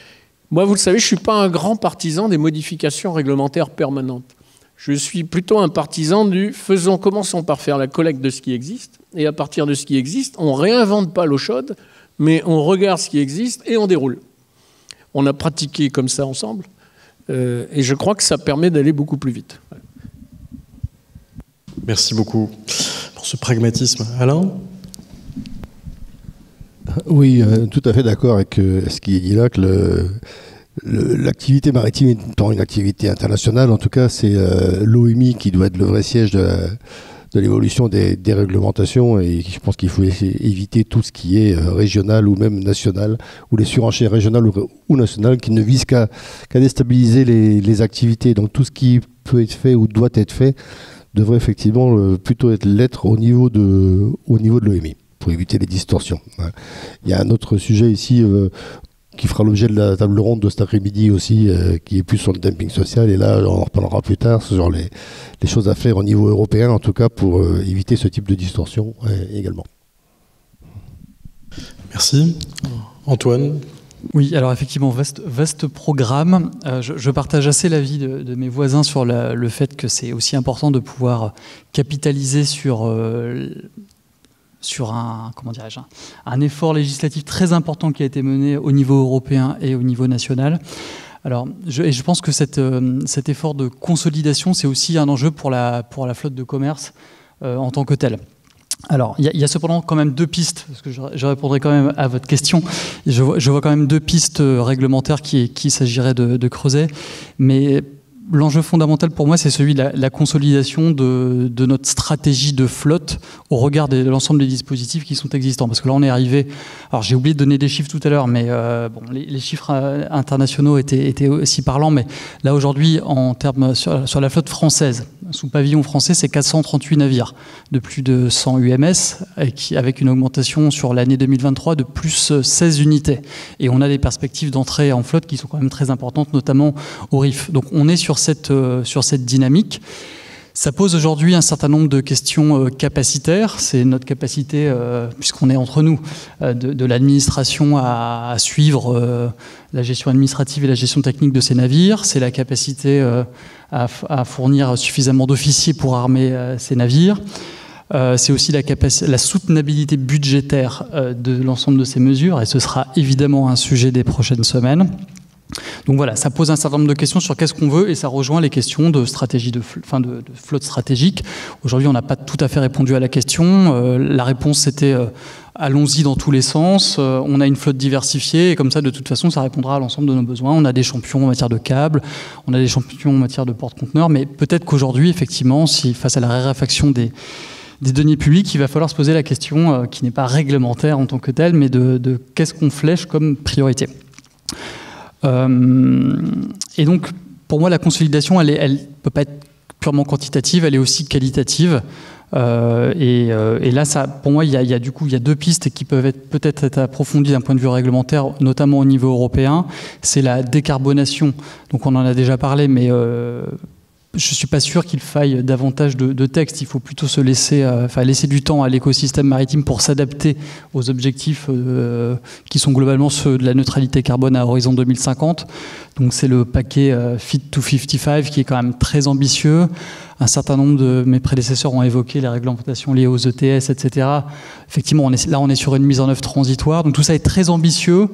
Moi, vous le savez, je ne suis pas un grand partisan des modifications réglementaires permanentes. Je suis plutôt un partisan commençons par faire la collecte de ce qui existe, et à partir de ce qui existe, on ne réinvente pas l'eau chaude, mais on regarde ce qui existe et on déroule. On a pratiqué comme ça ensemble, et je crois que ça permet d'aller beaucoup plus vite. Merci beaucoup pour ce pragmatisme. Alain ? Oui, tout à fait d'accord avec ce qui est dit là, que l'activité maritime étant une activité internationale, en tout cas, c'est l'OMI qui doit être le vrai siège de l'évolution des réglementations, et je pense qu'il faut éviter tout ce qui est régional ou même national, ou les surenchères régionales ou nationales qui ne visent qu'à déstabiliser les activités. Donc tout ce qui peut être fait ou doit être fait devrait effectivement plutôt être l'être au niveau de l'OMI, pour éviter les distorsions. Il y a un autre sujet ici qui fera l'objet de la table ronde de cet après-midi aussi, qui est plus sur le dumping social, et là on en reparlera plus tard, sur les choses à faire au niveau européen, en tout cas pour éviter ce type de distorsion également. Merci. Antoine ? Oui, alors effectivement, vaste programme. Je partage assez l'avis de mes voisins sur le fait que c'est aussi important de pouvoir capitaliser sur un effort législatif très important qui a été mené au niveau européen et au niveau national. Alors, je pense que cet effort de consolidation, c'est aussi un enjeu pour la flotte de commerce en tant que telle. Alors, il y a cependant quand même deux pistes, parce que je répondrai quand même à votre question. Je vois quand même deux pistes réglementaires qu'il s'agirait de creuser, mais l'enjeu fondamental pour moi, c'est celui de la consolidation de notre stratégie de flotte au regard de l'ensemble des dispositifs qui sont existants. Parce que là, on est arrivé... Alors, j'ai oublié de donner des chiffres tout à l'heure, mais les chiffres internationaux étaient aussi parlants. Mais là, aujourd'hui, en termes sur la flotte française, sous pavillon français, c'est 438 navires de plus de 100 UMS, avec une augmentation sur l'année 2023 de plus 16 unités. Et on a des perspectives d'entrée en flotte qui sont quand même très importantes, notamment au RIF. Donc, on est sur cette dynamique. Ça pose aujourd'hui un certain nombre de questions capacitaires. C'est notre capacité, puisqu'on est entre nous, de l'administration à suivre la gestion administrative et la gestion technique de ces navires. C'est la capacité à fournir suffisamment d'officiers pour armer ces navires. C'est aussi la soutenabilité budgétaire de l'ensemble de ces mesures, et ce sera évidemment un sujet des prochaines semaines. Donc voilà, ça pose un certain nombre de questions sur qu'est-ce qu'on veut et ça rejoint les questions de stratégie de flotte stratégique. Aujourd'hui, on n'a pas tout à fait répondu à la question. La réponse c'était allons-y dans tous les sens. On a une flotte diversifiée et comme ça, de toute façon, ça répondra à l'ensemble de nos besoins. On a des champions en matière de câbles, on a des champions en matière de porte-conteneurs, mais peut-être qu'aujourd'hui, effectivement, si face à la raréfaction des deniers publics, il va falloir se poser la question qui n'est pas réglementaire en tant que telle, mais de qu'est-ce qu'on flèche comme priorité. Et donc, pour moi, la consolidation, elle peut pas être purement quantitative, elle est aussi qualitative. Et là, ça, pour moi, il y a deux pistes qui peuvent peut-être être approfondies d'un point de vue réglementaire, notamment au niveau européen. C'est la décarbonation. Donc, on en a déjà parlé, mais je ne suis pas sûr qu'il faille davantage de textes. Il faut plutôt se laisser du temps à l'écosystème maritime pour s'adapter aux objectifs qui sont globalement ceux de la neutralité carbone à horizon 2050. Donc c'est le paquet Fit to 55 qui est quand même très ambitieux. Un certain nombre de mes prédécesseurs ont évoqué les réglementations liées aux ETS, etc. Effectivement, on est sur une mise en œuvre transitoire. Donc tout ça est très ambitieux.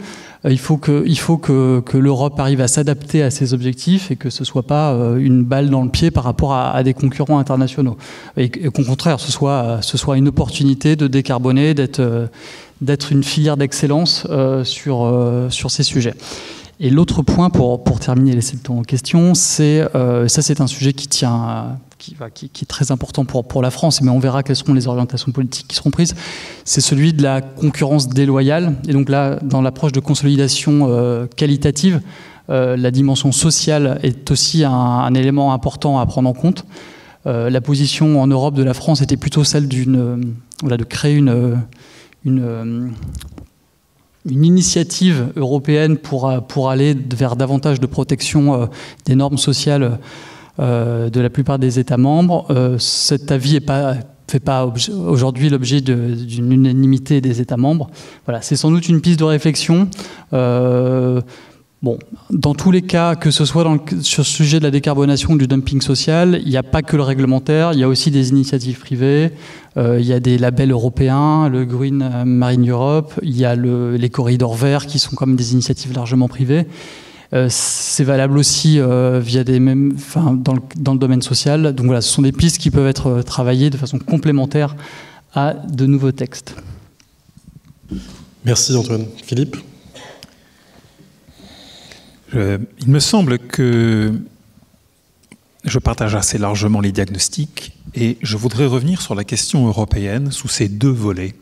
Il faut que l'Europe arrive à s'adapter à ces objectifs et que ce ne soit pas une balle dans le pied par rapport à des concurrents internationaux. Et qu'au contraire, ce soit une opportunité de décarboner, d'être une filière d'excellence sur ces sujets. Et l'autre point, pour terminer les 7 temps en question, c'est un sujet qui est très important pour la France, mais on verra quelles seront les orientations politiques qui seront prises. C'est celui de la concurrence déloyale. Et donc là, dans l'approche de consolidation qualitative, la dimension sociale est aussi un élément important à prendre en compte. La position en Europe de la France était plutôt celle de créer une initiative européenne pour aller vers davantage de protection des normes sociales de la plupart des États membres. Cet avis fait pas aujourd'hui l'objet d'une unanimité des États membres. Voilà, c'est sans doute une piste de réflexion. Bon, dans tous les cas, que ce soit sur le sujet de la décarbonation ou du dumping social, il n'y a pas que le réglementaire, il y a aussi des initiatives privées, il y a des labels européens, le Green Marine Europe, il y a les corridors verts qui sont comme des initiatives largement privées. C'est valable aussi dans le domaine social. Donc voilà, ce sont des pistes qui peuvent être travaillées de façon complémentaire à de nouveaux textes. Merci Antoine. Philippe ? Il me semble que je partage assez largement les diagnostics et je voudrais revenir sur la question européenne sous ces deux volets.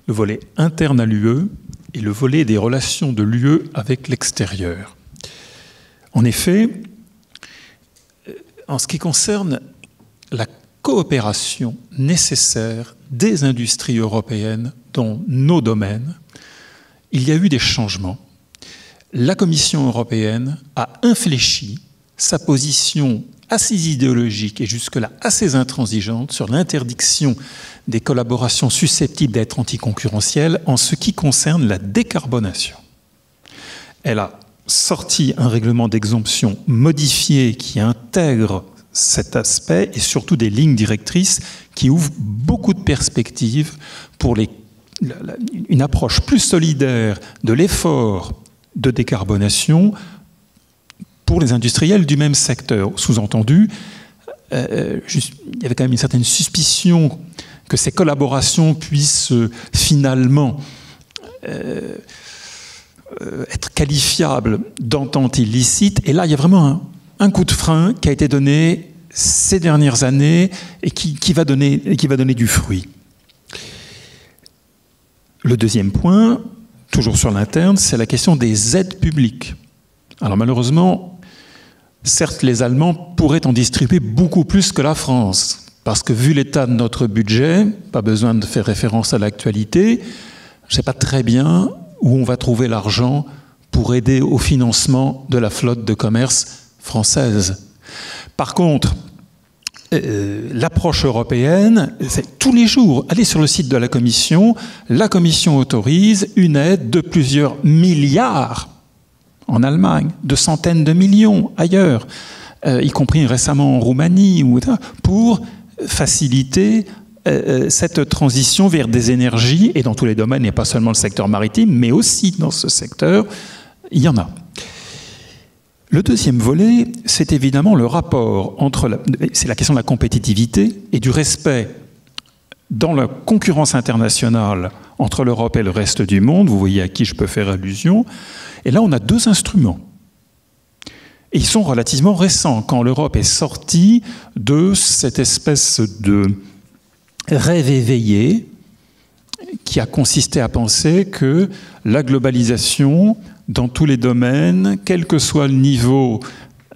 Le volet interne à l'UE et le volet des relations de l'UE avec l'extérieur. En effet, en ce qui concerne la coopération nécessaire des industries européennes dans nos domaines, il y a eu des changements. La Commission européenne a infléchi sa position assez idéologique et jusque-là assez intransigeante sur l'interdiction des collaborations susceptibles d'être anticoncurrentielles en ce qui concerne la décarbonation. Elle a sorti un règlement d'exemption modifié qui intègre cet aspect et surtout des lignes directrices qui ouvrent beaucoup de perspectives pour une approche plus solidaire de l'effort de décarbonation pour les industriels du même secteur. Sous-entendu, il y avait quand même une certaine suspicion que ces collaborations puissent finalement être qualifiables d'entente illicite. Et là, il y a vraiment un coup de frein qui a été donné ces dernières années et qui va donner du fruit. Le deuxième point, toujours sur l'interne, c'est la question des aides publiques. Alors malheureusement, certes, les Allemands pourraient en distribuer beaucoup plus que la France, parce que vu l'état de notre budget, pas besoin de faire référence à l'actualité, je ne sais pas très bien où on va trouver l'argent pour aider au financement de la flotte de commerce française. Par contre, l'approche européenne, c'est tous les jours, allez sur le site de la Commission autorise une aide de plusieurs milliards en Allemagne, de centaines de millions ailleurs, y compris récemment en Roumanie, pour faciliter cette transition vers des énergies, et dans tous les domaines, et pas seulement le secteur maritime, mais aussi dans ce secteur, il y en a. Le deuxième volet, c'est évidemment le rapport entre c'est la question de la compétitivité et du respect dans la concurrence internationale entre l'Europe et le reste du monde. Vous voyez à qui je peux faire allusion. Et là, on a deux instruments. Et ils sont relativement récents, quand l'Europe est sortie de cette espèce de rêve éveillé qui a consisté à penser que la globalisation, dans tous les domaines, quel que soit le niveau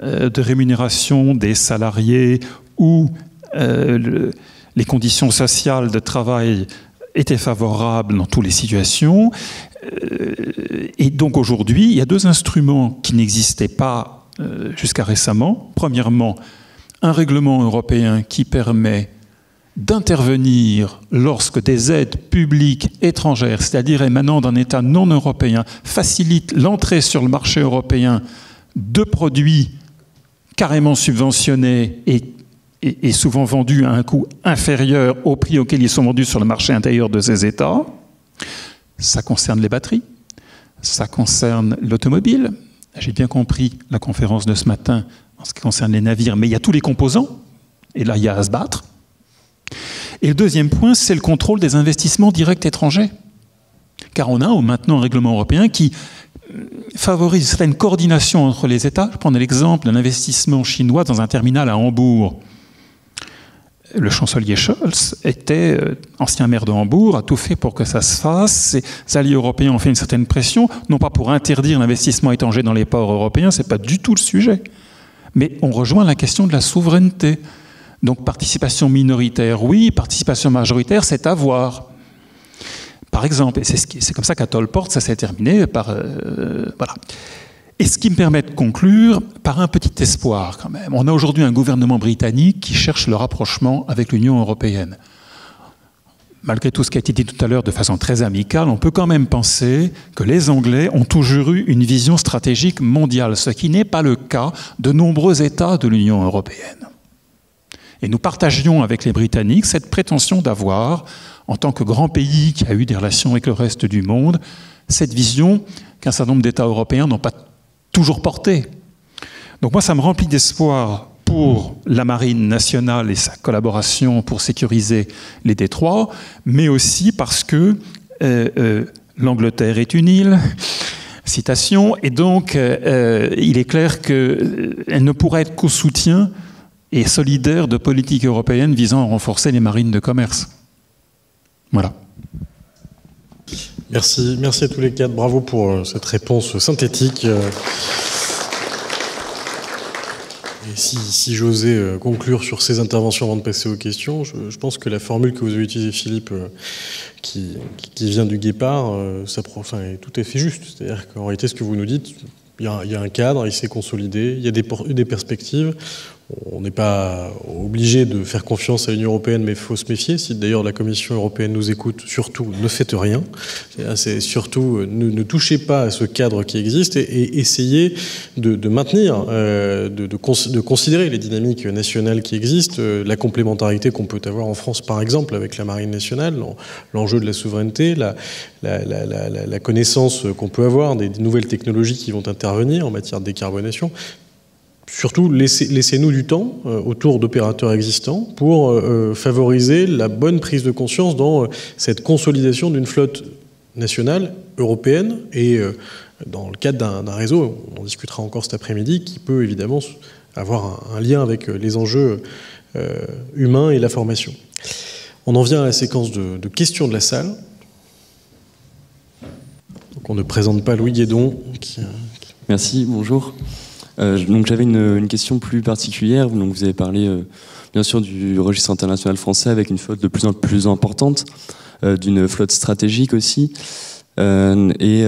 de rémunération des salariés ou les conditions sociales de travail étaient favorables dans toutes les situations. Et donc aujourd'hui, il y a deux instruments qui n'existaient pas jusqu'à récemment. Premièrement, un règlement européen qui permet d'intervenir lorsque des aides publiques étrangères, c'est-à-dire émanant d'un État non européen, facilitent l'entrée sur le marché européen de produits carrément subventionnés et souvent vendus à un coût inférieur au prix auquel ils sont vendus sur le marché intérieur de ces États. Ça concerne les batteries, ça concerne l'automobile. J'ai bien compris la conférence de ce matin en ce qui concerne les navires, mais il y a tous les composants, et là il y a à se battre. Et le deuxième point, c'est le contrôle des investissements directs étrangers. Car on a maintenant un règlement européen qui favorise une certaine coordination entre les États. Je prends l'exemple d'un investissement chinois dans un terminal à Hambourg. Le chancelier Scholz était ancien maire de Hambourg, a tout fait pour que ça se fasse. Les alliés européens ont fait une certaine pression, non pas pour interdire l'investissement étranger dans les ports européens, ce n'est pas du tout le sujet. Mais on rejoint la question de la souveraineté. Donc participation minoritaire, oui, participation majoritaire, c'est à voir. Par exemple, et c'est comme ça qu'à Tollport, ça s'est terminé par... voilà. Et ce qui me permet de conclure par un petit espoir quand même. On a aujourd'hui un gouvernement britannique qui cherche le rapprochement avec l'Union européenne. Malgré tout ce qui a été dit tout à l'heure de façon très amicale, on peut quand même penser que les Anglais ont toujours eu une vision stratégique mondiale, ce qui n'est pas le cas de nombreux États de l'Union européenne. Et nous partagions avec les Britanniques cette prétention d'avoir, en tant que grand pays qui a eu des relations avec le reste du monde, cette vision qu'un certain nombre d'États européens n'ont pas toujours portée. Donc moi, ça me remplit d'espoir pour la marine nationale et sa collaboration pour sécuriser les détroits, mais aussi parce que l'Angleterre est une île, citation, et donc il est clair qu'elle ne pourra être qu'au soutien et solidaire de politiques européennes visant à renforcer les marines de commerce. Voilà. Merci à tous les quatre. Bravo pour cette réponse synthétique. Et si j'osais conclure sur ces interventions avant de passer aux questions, je pense que la formule que vous avez utilisée, Philippe, qui vient du Guépard, est tout à fait juste. C'est-à-dire qu'en réalité, ce que vous nous dites, il y a un cadre, il s'est consolidé, il y a des perspectives. On n'est pas obligé de faire confiance à l'Union européenne, mais il faut se méfier. Si d'ailleurs la Commission européenne nous écoute, surtout ne faites rien. C'est surtout ne touchez pas à ce cadre qui existe et essayez de maintenir, de considérer les dynamiques nationales qui existent, la complémentarité qu'on peut avoir en France par exemple avec la marine nationale, l'enjeu de la souveraineté, la connaissance qu'on peut avoir des nouvelles technologies qui vont intervenir en matière de décarbonation. Surtout, laissez-nous du temps autour d'opérateurs existants pour favoriser la bonne prise de conscience dans cette consolidation d'une flotte nationale, européenne, et dans le cadre d'un réseau, on en discutera encore cet après-midi, qui peut évidemment avoir un lien avec les enjeux humains et la formation. On en vient à la séquence de questions de la salle. Donc on ne présente pas Louis Guédon. Merci, bonjour. Donc j'avais une question plus particulière. Donc vous avez parlé bien sûr du registre international français avec une flotte de plus en plus importante, d'une flotte stratégique aussi, et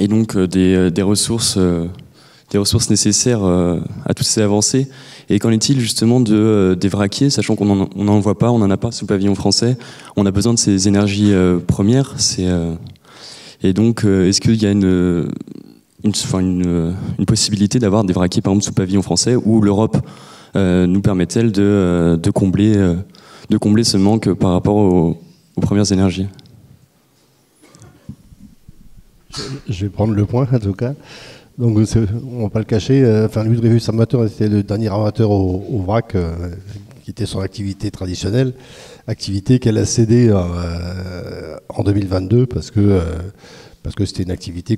donc des ressources nécessaires à toutes ces avancées. Et qu'en est-il justement des vraquiers, sachant qu'on n'en voit pas, on n'en a pas sous pavillon français, on a besoin de ces énergies premières. Et donc est-ce qu'il y a une possibilité d'avoir des vraquiers par exemple sous pavillon français, où l'Europe nous permet-elle de combler ce manque par rapport aux premières énergies? Je vais prendre le point en tout cas. Donc, on ne va pas le cacher. Enfin, Louis Dreyfus Armateur était le dernier armateur au vrac, qui était son activité traditionnelle, activité qu'elle a cédée en 2022 parce que c'était une activité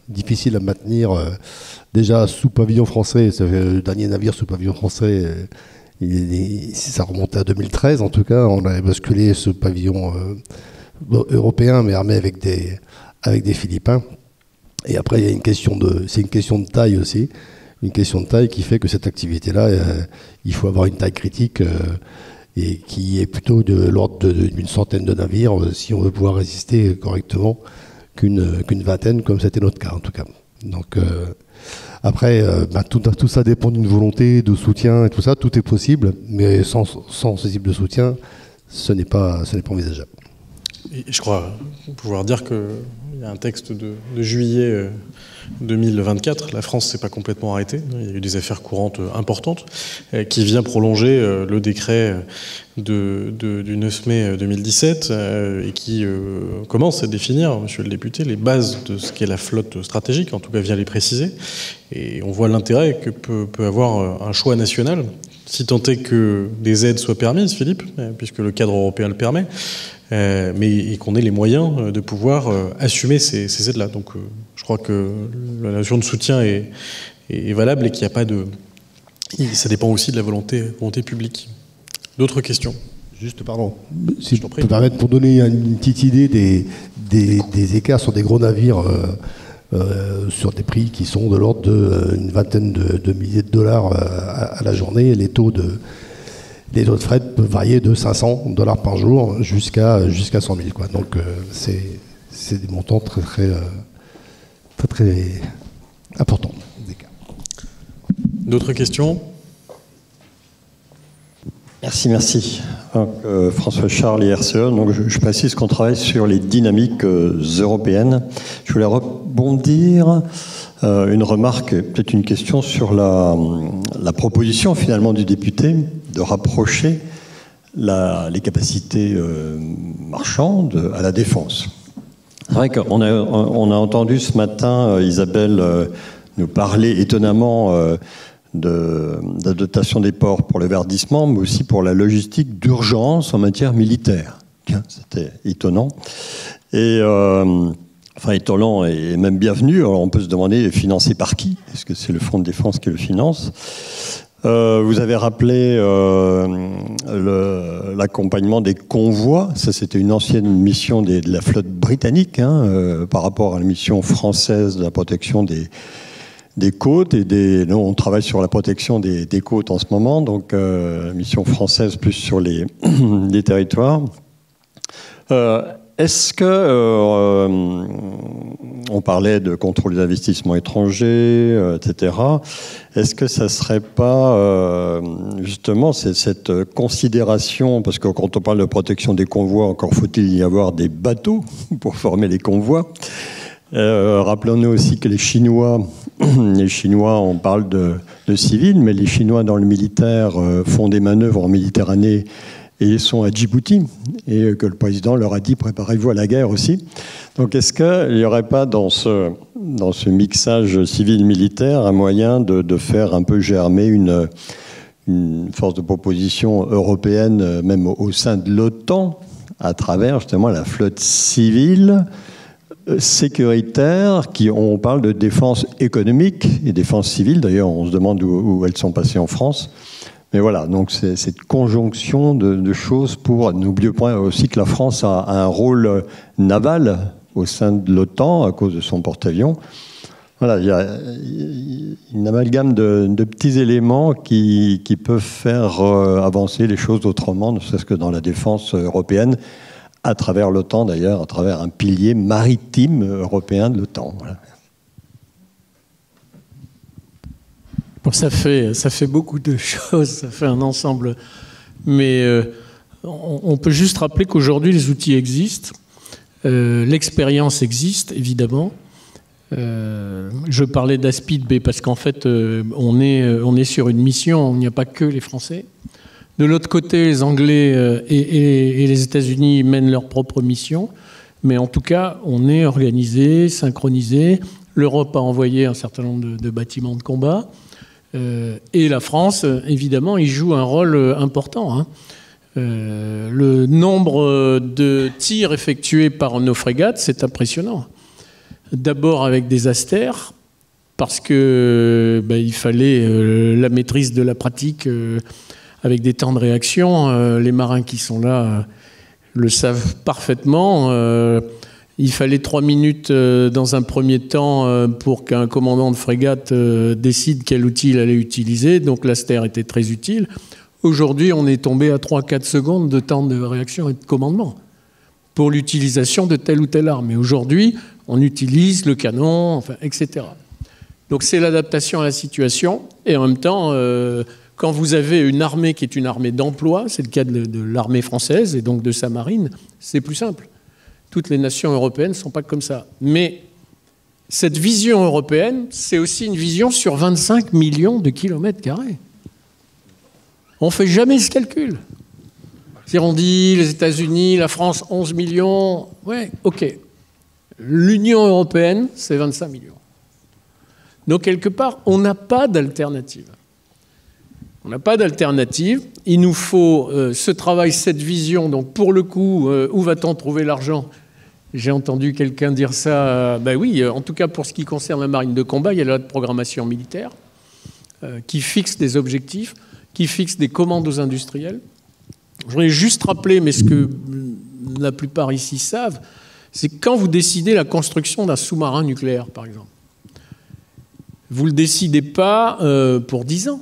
difficile à maintenir. Déjà sous pavillon français, le dernier navire sous pavillon français, ça remontait à 2013 en tout cas. On avait basculé ce pavillon européen, mais armé avec des Philippins. Et après, c'est une question de taille aussi. Une question de taille qui fait que cette activité-là, il faut avoir une taille critique et qui est plutôt de l'ordre d'une centaine de navires si on veut pouvoir résister correctement qu'une vingtaine, comme c'était notre cas en tout cas. Donc après, tout ça dépend d'une volonté, de soutien et tout ça. Tout est possible, mais sans ce type de soutien, ce n'est pas envisageable. Et je crois pouvoir dire qu'il y a un texte de juillet 2024, la France ne s'est pas complètement arrêtée, il y a eu des affaires courantes importantes, qui vient prolonger le décret du 9 mai 2017 et qui commence à définir, monsieur le député, les bases de ce qu'est la flotte stratégique, en tout cas vient les préciser. Et on voit l'intérêt que peut avoir un choix national, si tant est que des aides soient permises, Philippe, puisque le cadre européen le permet, mais qu'on ait les moyens de pouvoir assumer ces aides-là. Donc je crois que la notion de soutien est valable et qu'il n'y a pas de... Ça dépend aussi de la volonté publique. D'autres questions ? Juste, pardon, si je peux permettre, pour donner une petite idée des écarts sur des gros navires sur des prix qui sont de l'ordre d'une vingtaine de milliers de dollars à la journée. Les taux de fret peuvent varier de $500 par jour jusqu'à 100 000. Quoi. Donc c'est des montants très importants. D'autres questions ? Merci. Donc, François-Charles et RCE. Donc, je précise qu'on travaille sur les dynamiques européennes. Je voulais rebondir une remarque, peut-être une question sur la proposition finalement du député de rapprocher les capacités marchandes à la défense. C'est vrai qu'on a entendu ce matin Isabelle nous parler étonnamment de la dotation des ports pour le verdissement, mais aussi pour la logistique d'urgence en matière militaire. C'était étonnant. Et étonnant et même bienvenu. Alors on peut se demander, financé par qui ? Est-ce que c'est le Fonds de défense qui le finance ? Vous avez rappelé l'accompagnement des convois. Ça, c'était une ancienne mission de la flotte britannique par rapport à la mission française de la protection des côtes. Nous, on travaille sur la protection des côtes en ce moment, donc mission française plus sur les territoires. Est-ce que, on parlait de contrôle des investissements étrangers, etc., est-ce que ça ne serait pas justement cette considération, parce que quand on parle de protection des convois, encore faut-il y avoir des bateaux pour former les convois. Rappelons-nous aussi que les Chinois, on parle de civils, mais les Chinois dans le militaire font des manœuvres en Méditerranée et ils sont à Djibouti, et que le président leur a dit « préparez-vous à la guerre aussi ». Donc est-ce qu'il n'y aurait pas dans ce mixage civil-militaire un moyen de faire un peu germer une force de proposition européenne, même au sein de l'OTAN, à travers justement la flotte civile sécuritaire, on parle de défense économique et défense civile, d'ailleurs on se demande où elles sont passées en France. Mais voilà, donc c'est cette conjonction de choses pour... N'oublions pas aussi que la France a un rôle naval au sein de l'OTAN à cause de son porte-avions. Voilà, il y a une amalgame de petits éléments qui peuvent faire avancer les choses autrement, ne serait-ce que dans la défense européenne, à travers l'OTAN d'ailleurs, à travers un pilier maritime européen de l'OTAN. Voilà. Bon, ça fait beaucoup de choses, ça fait un ensemble. Mais on peut juste rappeler qu'aujourd'hui, les outils existent. L'expérience existe, évidemment. Je parlais d'Aspid, parce qu'en fait, on est sur une mission, il n'y a pas que les Français. De l'autre côté, les Anglais et les États-Unis mènent leur propre mission. Mais en tout cas, on est organisé, synchronisé. L'Europe a envoyé un certain nombre de bâtiments de combat. Et la France, évidemment, y joue un rôle important. Hein. Le nombre de tirs effectués par nos frégates, c'est impressionnant. D'abord avec des asters, parce que il fallait la maîtrise de la pratique avec des temps de réaction. Les marins qui sont là le savent parfaitement. Il fallait 3 minutes dans un premier temps pour qu'un commandant de frégate décide quel outil il allait utiliser. Donc l'aster était très utile. Aujourd'hui, on est tombé à 3-4 secondes de temps de réaction et de commandement pour l'utilisation de telle ou telle arme. Et aujourd'hui, on utilise le canon, enfin, etc. Donc c'est l'adaptation à la situation. Et en même temps, quand vous avez une armée qui est une armée d'emploi, c'est le cas de l'armée française et donc de sa marine, c'est plus simple. Toutes les nations européennes ne sont pas comme ça. Mais cette vision européenne, c'est aussi une vision sur 25 millions de kilomètres carrés. On ne fait jamais ce calcul. On dit les États-Unis, la France, 11 millions. Ouais, ok. L'Union européenne, c'est 25 millions. Donc, quelque part, on n'a pas d'alternative. On n'a pas d'alternative. Il nous faut ce travail, cette vision. Donc, pour le coup, où va-t-on trouver l'argent? J'ai entendu quelqu'un dire ça. Oui, en tout cas, pour ce qui concerne la marine de combat, il y a la loi de programmation militaire qui fixe des objectifs, qui fixe des commandes aux industriels. Je voudrais juste rappeler, mais ce que la plupart ici savent, c'est quand vous décidez la construction d'un sous-marin nucléaire, par exemple. Vous ne le décidez pas pour 10 ans.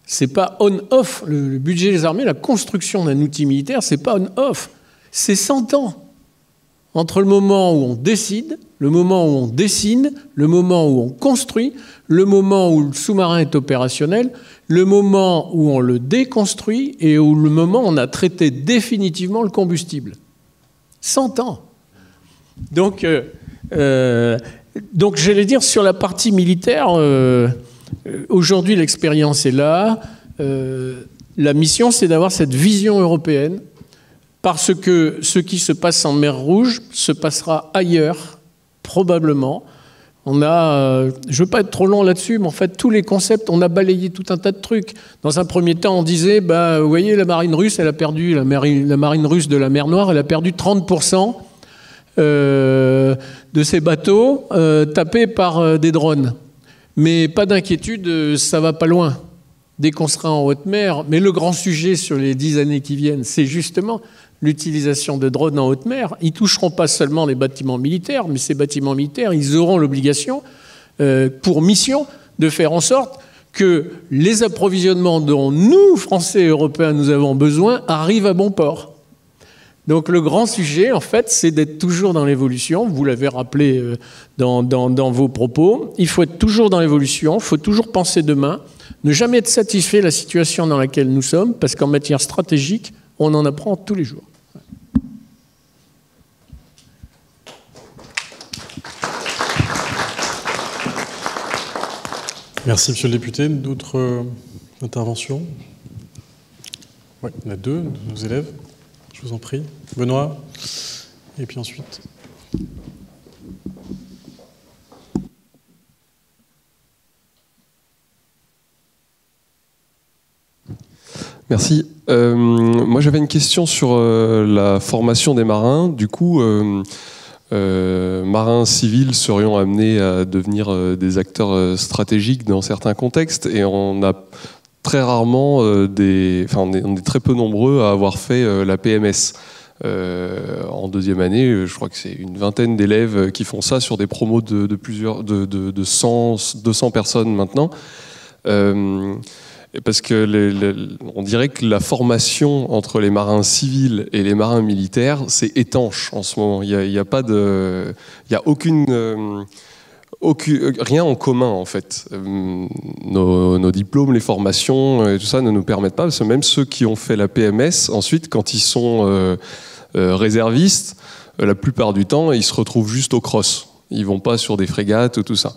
Ce n'est pas on-off. Le budget des armées, la construction d'un outil militaire, ce n'est pas on-off. C'est 100 ans. Entre le moment où on décide, le moment où on dessine, le moment où on construit, le moment où le sous-marin est opérationnel, le moment où on le déconstruit et où le moment où on a traité définitivement le combustible. 100 ans. Donc j'allais dire, sur la partie militaire, aujourd'hui l'expérience est là. La mission, c'est d'avoir cette vision européenne, parce que ce qui se passe en mer Rouge se passera ailleurs, probablement. Je ne veux pas être trop long là-dessus, mais en fait, tous les concepts, on a balayé tout un tas de trucs. Dans un premier temps, on disait, vous voyez, la marine russe, elle a perdu, la marine russe de la mer Noire, elle a perdu 30% de ses bateaux tapés par des drones. Mais pas d'inquiétude, ça va pas loin. Dès qu'on sera en haute mer, mais le grand sujet sur les 10 années qui viennent, c'est justement l'utilisation de drones en haute mer. Ils ne toucheront pas seulement les bâtiments militaires, mais ces bâtiments militaires, ils auront l'obligation, pour mission, de faire en sorte que les approvisionnements dont nous, Français et Européens, nous avons besoin, arrivent à bon port. Donc le grand sujet, en fait, c'est d'être toujours dans l'évolution. Vous l'avez rappelé dans vos propos. Il faut être toujours dans l'évolution, il faut toujours penser demain, ne jamais être satisfait de la situation dans laquelle nous sommes, parce qu'en matière stratégique, on en apprend tous les jours. Merci, monsieur le député. D'autres interventions? Oui, il y en a 2, nos élèves. Je vous en prie. Benoît, et puis ensuite. Merci. Moi, j'avais une question sur la formation des marins. Du coup, marins civils serions amenés à devenir des acteurs stratégiques dans certains contextes, et on a très rarement on est très peu nombreux à avoir fait la PMS. En deuxième année, je crois que c'est une vingtaine d'élèves qui font ça sur des promos de 200 personnes maintenant. Parce que on dirait que la formation entre les marins civils et les marins militaires, c'est étanche en ce moment. Il y a pas de, il y a rien en commun en fait. Nos diplômes, les formations, et tout ça ne nous permettent pas. Parce que même ceux qui ont fait la PMS, ensuite, quand ils sont réservistes, la plupart du temps, ils se retrouvent juste au cross. Ils vont pas sur des frégates ou tout ça.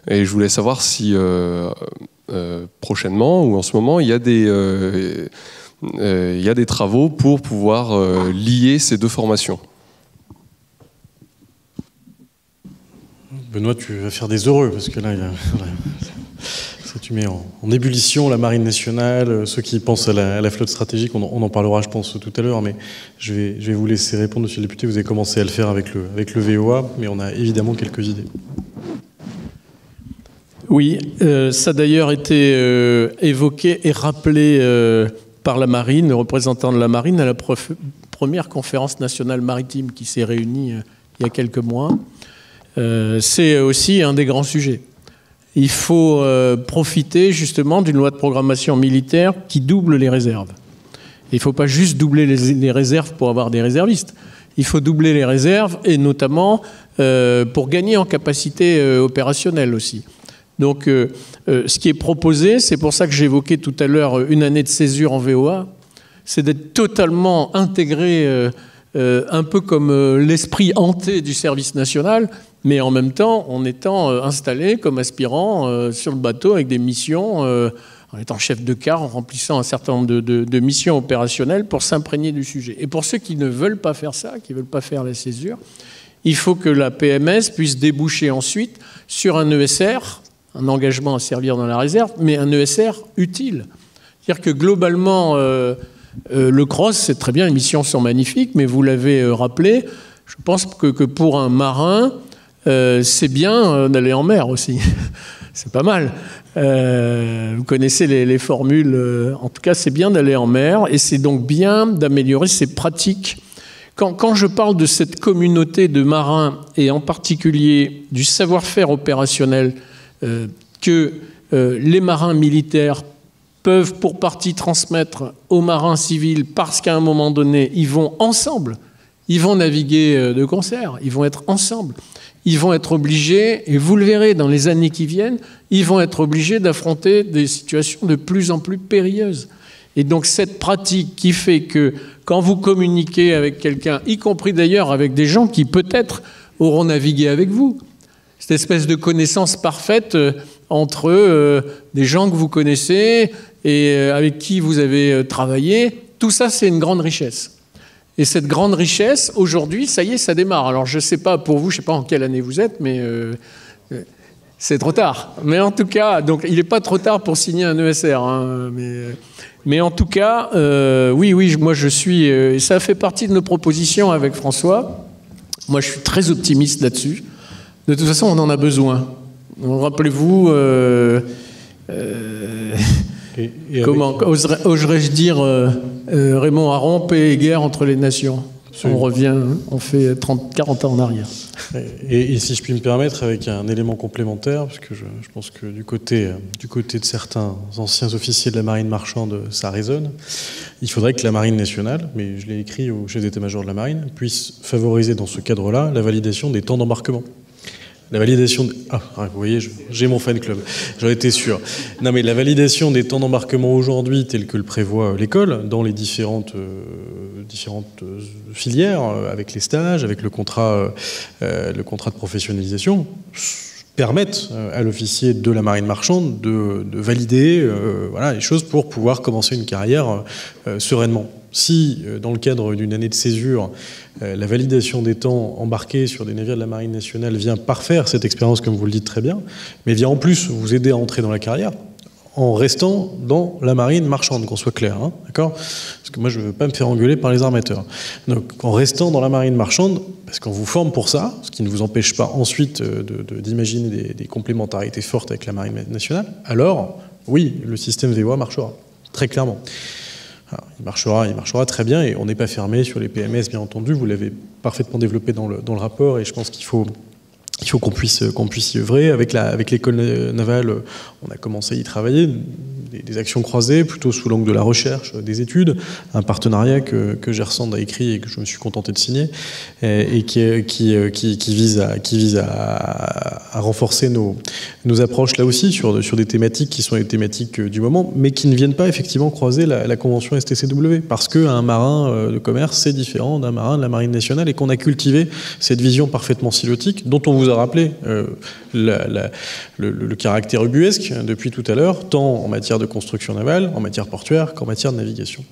Et je voulais savoir si prochainement ou en ce moment, il y a des travaux pour pouvoir lier ces deux formations. Benoît, tu vas faire des heureux, parce que là, tu mets en ébullition la Marine nationale, ceux qui pensent à la flotte stratégique, on en parlera, je pense, tout à l'heure, mais je vais vous laisser répondre, monsieur le député. Vous avez commencé à le faire avec le VOA, mais on a évidemment quelques idées. Oui, ça a d'ailleurs été évoqué et rappelé par la Marine, le représentant de la Marine, à la première conférence nationale maritime qui s'est réunie il y a quelques mois. C'est aussi un des grands sujets. Il faut profiter justement d'une loi de programmation militaire qui double les réserves. Il ne faut pas juste doubler les réserves pour avoir des réservistes. Il faut doubler les réserves et notamment pour gagner en capacité opérationnelle aussi. Donc, ce qui est proposé, c'est pour ça que j'évoquais tout à l'heure une année de césure en VOA, c'est d'être totalement intégré, un peu comme l'esprit hanté du service national, mais en même temps en étant installé comme aspirant sur le bateau avec des missions, en étant chef de quart, en remplissant un certain nombre de missions opérationnelles pour s'imprégner du sujet. Et pour ceux qui ne veulent pas faire ça, qui ne veulent pas faire la césure, il faut que la PMS puisse déboucher ensuite sur un ESR, un engagement à servir dans la réserve, mais un ESR utile. C'est-à-dire que globalement, le CROSS, c'est très bien, les missions sont magnifiques, mais vous l'avez rappelé, je pense que pour un marin, c'est bien d'aller en mer aussi. C'est pas mal. Vous connaissez les formules. En tout cas, c'est bien d'aller en mer et c'est donc bien d'améliorer ses pratiques. Quand je parle de cette communauté de marins et en particulier du savoir-faire opérationnel que les marins militaires peuvent pour partie transmettre aux marins civils parce qu'à un moment donné, ils vont ensemble, ils vont naviguer de concert, ils vont être ensemble. Ils vont être obligés, et vous le verrez dans les années qui viennent, ils vont être obligés d'affronter des situations de plus en plus périlleuses. Et donc cette pratique qui fait que quand vous communiquez avec quelqu'un, y compris d'ailleurs avec des gens qui peut-être auront navigué avec vous, cette espèce de connaissance parfaite entre des gens que vous connaissez et avec qui vous avez travaillé, tout ça c'est une grande richesse. Et cette grande richesse, aujourd'hui, ça y est, ça démarre. Alors, je ne sais pas pour vous, je ne sais pas en quelle année vous êtes, mais c'est trop tard. Mais en tout cas, donc, il n'est pas trop tard pour signer un ESR. Hein, mais en tout cas, oui, moi je suis... et ça fait partie de nos propositions avec François. Moi, je suis très optimiste là-dessus. De toute façon, on en a besoin. Rappelez-vous... comment oserais-je dire Raymond Aron, paix et guerre entre les nations. Absolument. On revient, on fait 30-40 ans en arrière. Et si je puis me permettre, avec un élément complémentaire, parce que je pense que du côté de certains anciens officiers de la marine marchande, ça résonne, il faudrait que la marine nationale, mais je l'ai écrit au chef d'état-major de la marine, puisse favoriser dans ce cadre-là la validation des temps d'embarquement. La validation... vous voyez, j'ai mon fan club, j'en étais sûr. Non, mais la validation des temps d'embarquement aujourd'hui, tel que le prévoit l'école, dans les différentes filières, avec les stages, avec le contrat de professionnalisation, permettent à l'officier de la marine marchande de valider les choses pour pouvoir commencer une carrière sereinement. Si, dans le cadre d'une année de césure, la validation des temps embarqués sur des navires de la Marine nationale vient parfaire cette expérience, comme vous le dites très bien, mais vient en plus vous aider à entrer dans la carrière en restant dans la marine marchande, qu'on soit clair, hein, d'accord ? Parce que moi, je ne veux pas me faire engueuler par les armateurs. Donc, en restant dans la marine marchande, parce qu'on vous forme pour ça, ce qui ne vous empêche pas ensuite d'imaginer des complémentarités fortes avec la marine nationale, alors, oui, le système VOA marchera, très clairement. Alors, il marchera très bien et on n'est pas fermé sur les PMS, bien entendu. Vous l'avez parfaitement développé dans le rapport et je pense qu'il faut qu'on puisse y œuvrer. Avec l'école navale, on a commencé à y travailler, des actions croisées, plutôt sous l'angle de la recherche, des études, un partenariat que Gersand a écrit et que je me suis contenté de signer, et qui vise à renforcer nos approches là aussi sur des thématiques qui sont les thématiques du moment, mais qui ne viennent pas effectivement croiser la convention STCW, parce qu'un marin de commerce, c'est différent d'un marin de la marine nationale, et qu'on a cultivé cette vision parfaitement silotique, dont on vous a rappelé le caractère ubuesque depuis tout à l'heure, tant en matière de construction navale, en matière portuaire qu'en matière de navigation.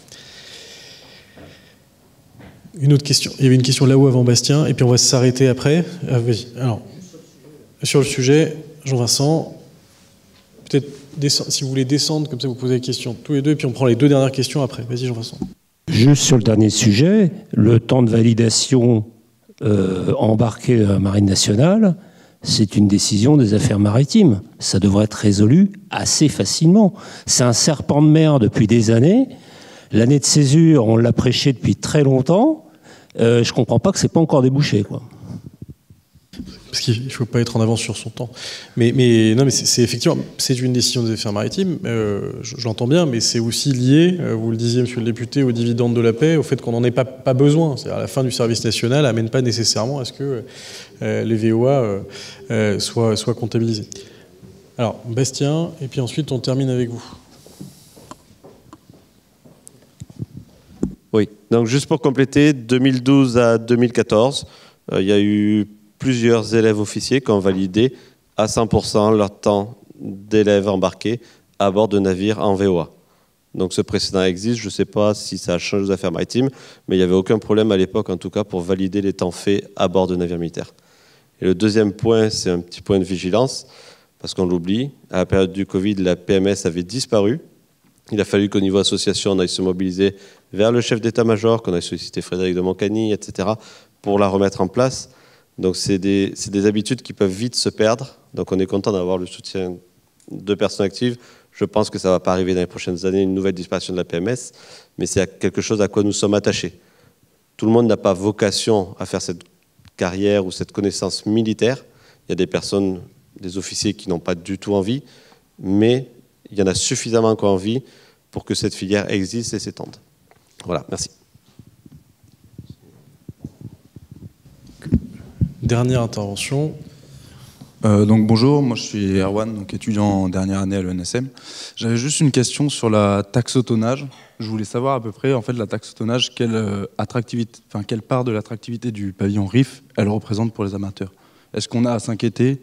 Une autre question. Il y avait une question là-haut avant Bastien, et puis on va s'arrêter après. Ah, oui. Alors, sur le sujet, Jean-Vincent, peut-être si vous voulez descendre, comme ça vous posez les questions tous les deux, et puis on prend les 2 dernières questions après. Vas-y Jean-Vincent. Juste sur le dernier sujet, le temps de validation embarqué à la Marine nationale, c'est une décision des affaires maritimes. Ça devrait être résolu assez facilement. C'est un serpent de mer depuis des années. L'année de césure, on l'a prêché depuis très longtemps. Je ne comprends pas que ce n'est pas encore débouché, quoi. Parce qu'il ne faut pas être en avance sur son temps. Mais c'est effectivement, c'est une décision des affaires maritimes, j'entends bien, mais c'est aussi lié, vous le disiez, monsieur le député, aux dividendes de la paix, au fait qu'on n'en ait pas besoin. C'est-à-dire la fin du service national n'amène pas nécessairement à ce que les VOA soient comptabilisés. Alors, Bastien, et puis ensuite on termine avec vous. Oui, donc juste pour compléter, 2012 à 2014, il y a eu plusieurs élèves officiers qui ont validé à 100% leur temps d'élèves embarqués à bord de navires en VOA. Donc ce précédent existe, je ne sais pas si ça a changé aux affaires maritimes, mais il n'y avait aucun problème à l'époque, en tout cas, pour valider les temps faits à bord de navires militaires. Et le deuxième point, c'est un petit point de vigilance, parce qu'on l'oublie. À la période du Covid, la PMS avait disparu. Il a fallu qu'au niveau association, on aille se mobiliser vers le chef d'état-major, qu'on aille solliciter Frédéric de Montcagny, etc., pour la remettre en place. Donc c'est des habitudes qui peuvent vite se perdre. Donc on est content d'avoir le soutien de personnes actives. Je pense que ça ne va pas arriver dans les prochaines années, une nouvelle disparition de la PMS, mais c'est quelque chose à quoi nous sommes attachés. Tout le monde n'a pas vocation à faire cette carrière ou cette connaissance militaire. Il y a des personnes, des officiers qui n'ont pas du tout envie, mais il y en a suffisamment qui ont envie pour que cette filière existe et s'étende. Voilà, merci. Dernière intervention. Donc bonjour, moi je suis Erwan, donc étudiant en dernière année à l'ENSM. J'avais juste une question sur la taxe au tonnage. Je voulais savoir à peu près, en fait, la taxe au tonnage, quelle part de l'attractivité du pavillon RIF elle représente pour les amateurs. Est-ce qu'on a à s'inquiéter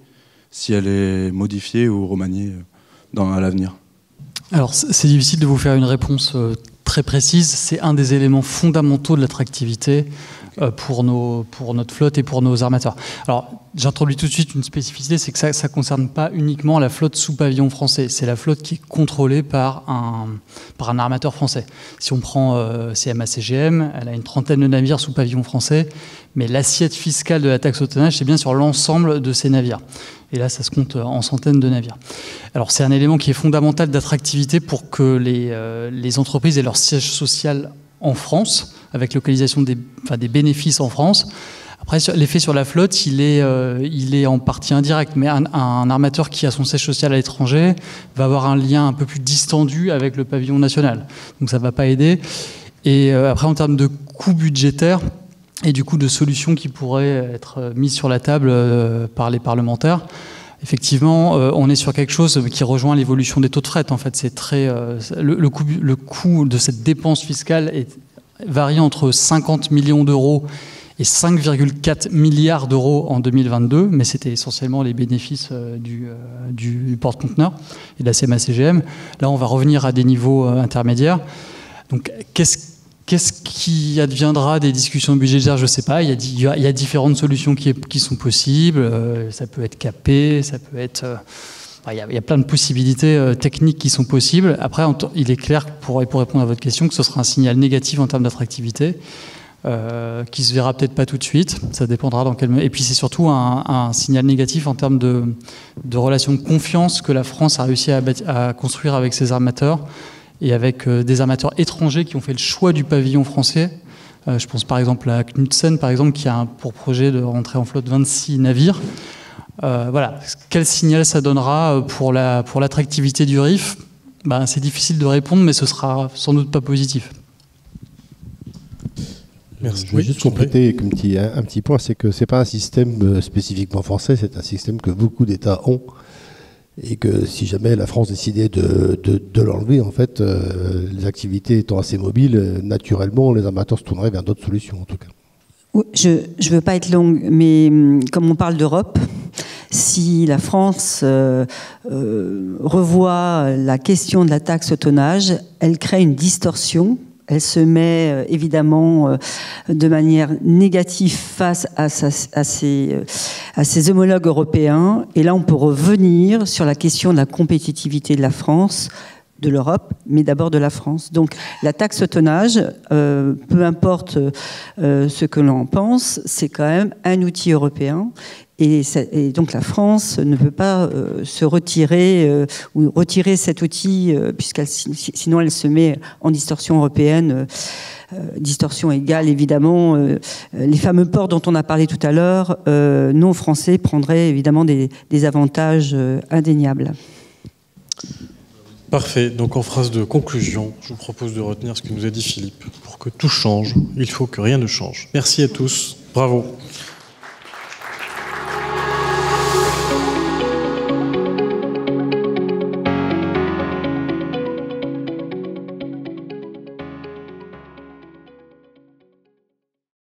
si elle est modifiée ou remaniée à l'avenir? Alors c'est difficile de vous faire une réponse très précise. C'est un des éléments fondamentaux de l'attractivité pour notre flotte et pour nos armateurs. Alors, j'introduis tout de suite une spécificité, c'est que ça ne concerne pas uniquement la flotte sous pavillon français. C'est la flotte qui est contrôlée par un armateur français. Si on prend CMA-CGM, elle a une trentaine de navires sous pavillon français, mais l'assiette fiscale de la taxe au tonnage, c'est bien sur l'ensemble de ces navires. Et là, ça se compte en centaines de navires. Alors, c'est un élément qui est fondamental d'attractivité pour que les entreprises aient leur siège social en France, avec localisation des bénéfices en France. Après, l'effet sur la flotte, il est en partie indirect, mais un armateur qui a son siège social à l'étranger va avoir un lien un peu plus distendu avec le pavillon national. Donc ça ne va pas aider. Et après, en termes de coûts budgétaires et du coup de solutions qui pourraient être mises sur la table par les parlementaires, effectivement, on est sur quelque chose qui rejoint l'évolution des taux de fret. En fait, c'est le coût de cette dépense fiscale varie entre 50 millions d'euros et 5,4 milliards d'euros en 2022, mais c'était essentiellement les bénéfices du porte-conteneur et de la CMA-CGM. Là, on va revenir à des niveaux intermédiaires. Donc, qu'est-ce qui adviendra des discussions budgétaires? Je ne sais pas. Il y a différentes solutions qui sont possibles. Ça peut être capé, ça peut être... Il y a plein de possibilités techniques qui sont possibles. Après, il est clair, pour répondre à votre question, que ce sera un signal négatif en termes d'attractivité, qui se verra peut-être pas tout de suite. Ça dépendra dans quel moment. Et puis c'est surtout un signal négatif en termes de relations de confiance que la France a réussi à construire avec ses armateurs et avec des armateurs étrangers qui ont fait le choix du pavillon français. Je pense par exemple à Knudsen, par exemple, qui a pour projet de rentrer en flotte 26 navires. Voilà. Quel signal ça donnera pour l'attractivité du RIF? C'est difficile de répondre, mais ce sera sans doute pas positif. Merci. Je vais juste compléter un petit point, c'est que c'est pas un système spécifiquement français, c'est un système que beaucoup d'États ont, et que si jamais la France décidait de l'enlever, en fait, les activités étant assez mobiles, naturellement, les amateurs se tourneraient vers d'autres solutions, en tout cas. Je ne veux pas être longue, mais comme on parle d'Europe, si la France revoit la question de la taxe au tonnage, elle crée une distorsion Elle se met évidemment de manière négative face à ses homologues européens. Et là, on peut revenir sur la question de la compétitivité de la France, de l'Europe, mais d'abord de la France. Donc la taxe au tonnage, peu importe ce que l'on pense, c'est quand même un outil européen. Et donc la France ne peut pas se retirer ou retirer cet outil, sinon elle se met en distorsion européenne, distorsion égale évidemment. Les fameux ports dont on a parlé tout à l'heure, nous Français prendraient évidemment des avantages indéniables. Parfait. Donc en phrase de conclusion, je vous propose de retenir ce que nous a dit Philippe. Pour que tout change, il faut que rien ne change. Merci à tous. Bravo.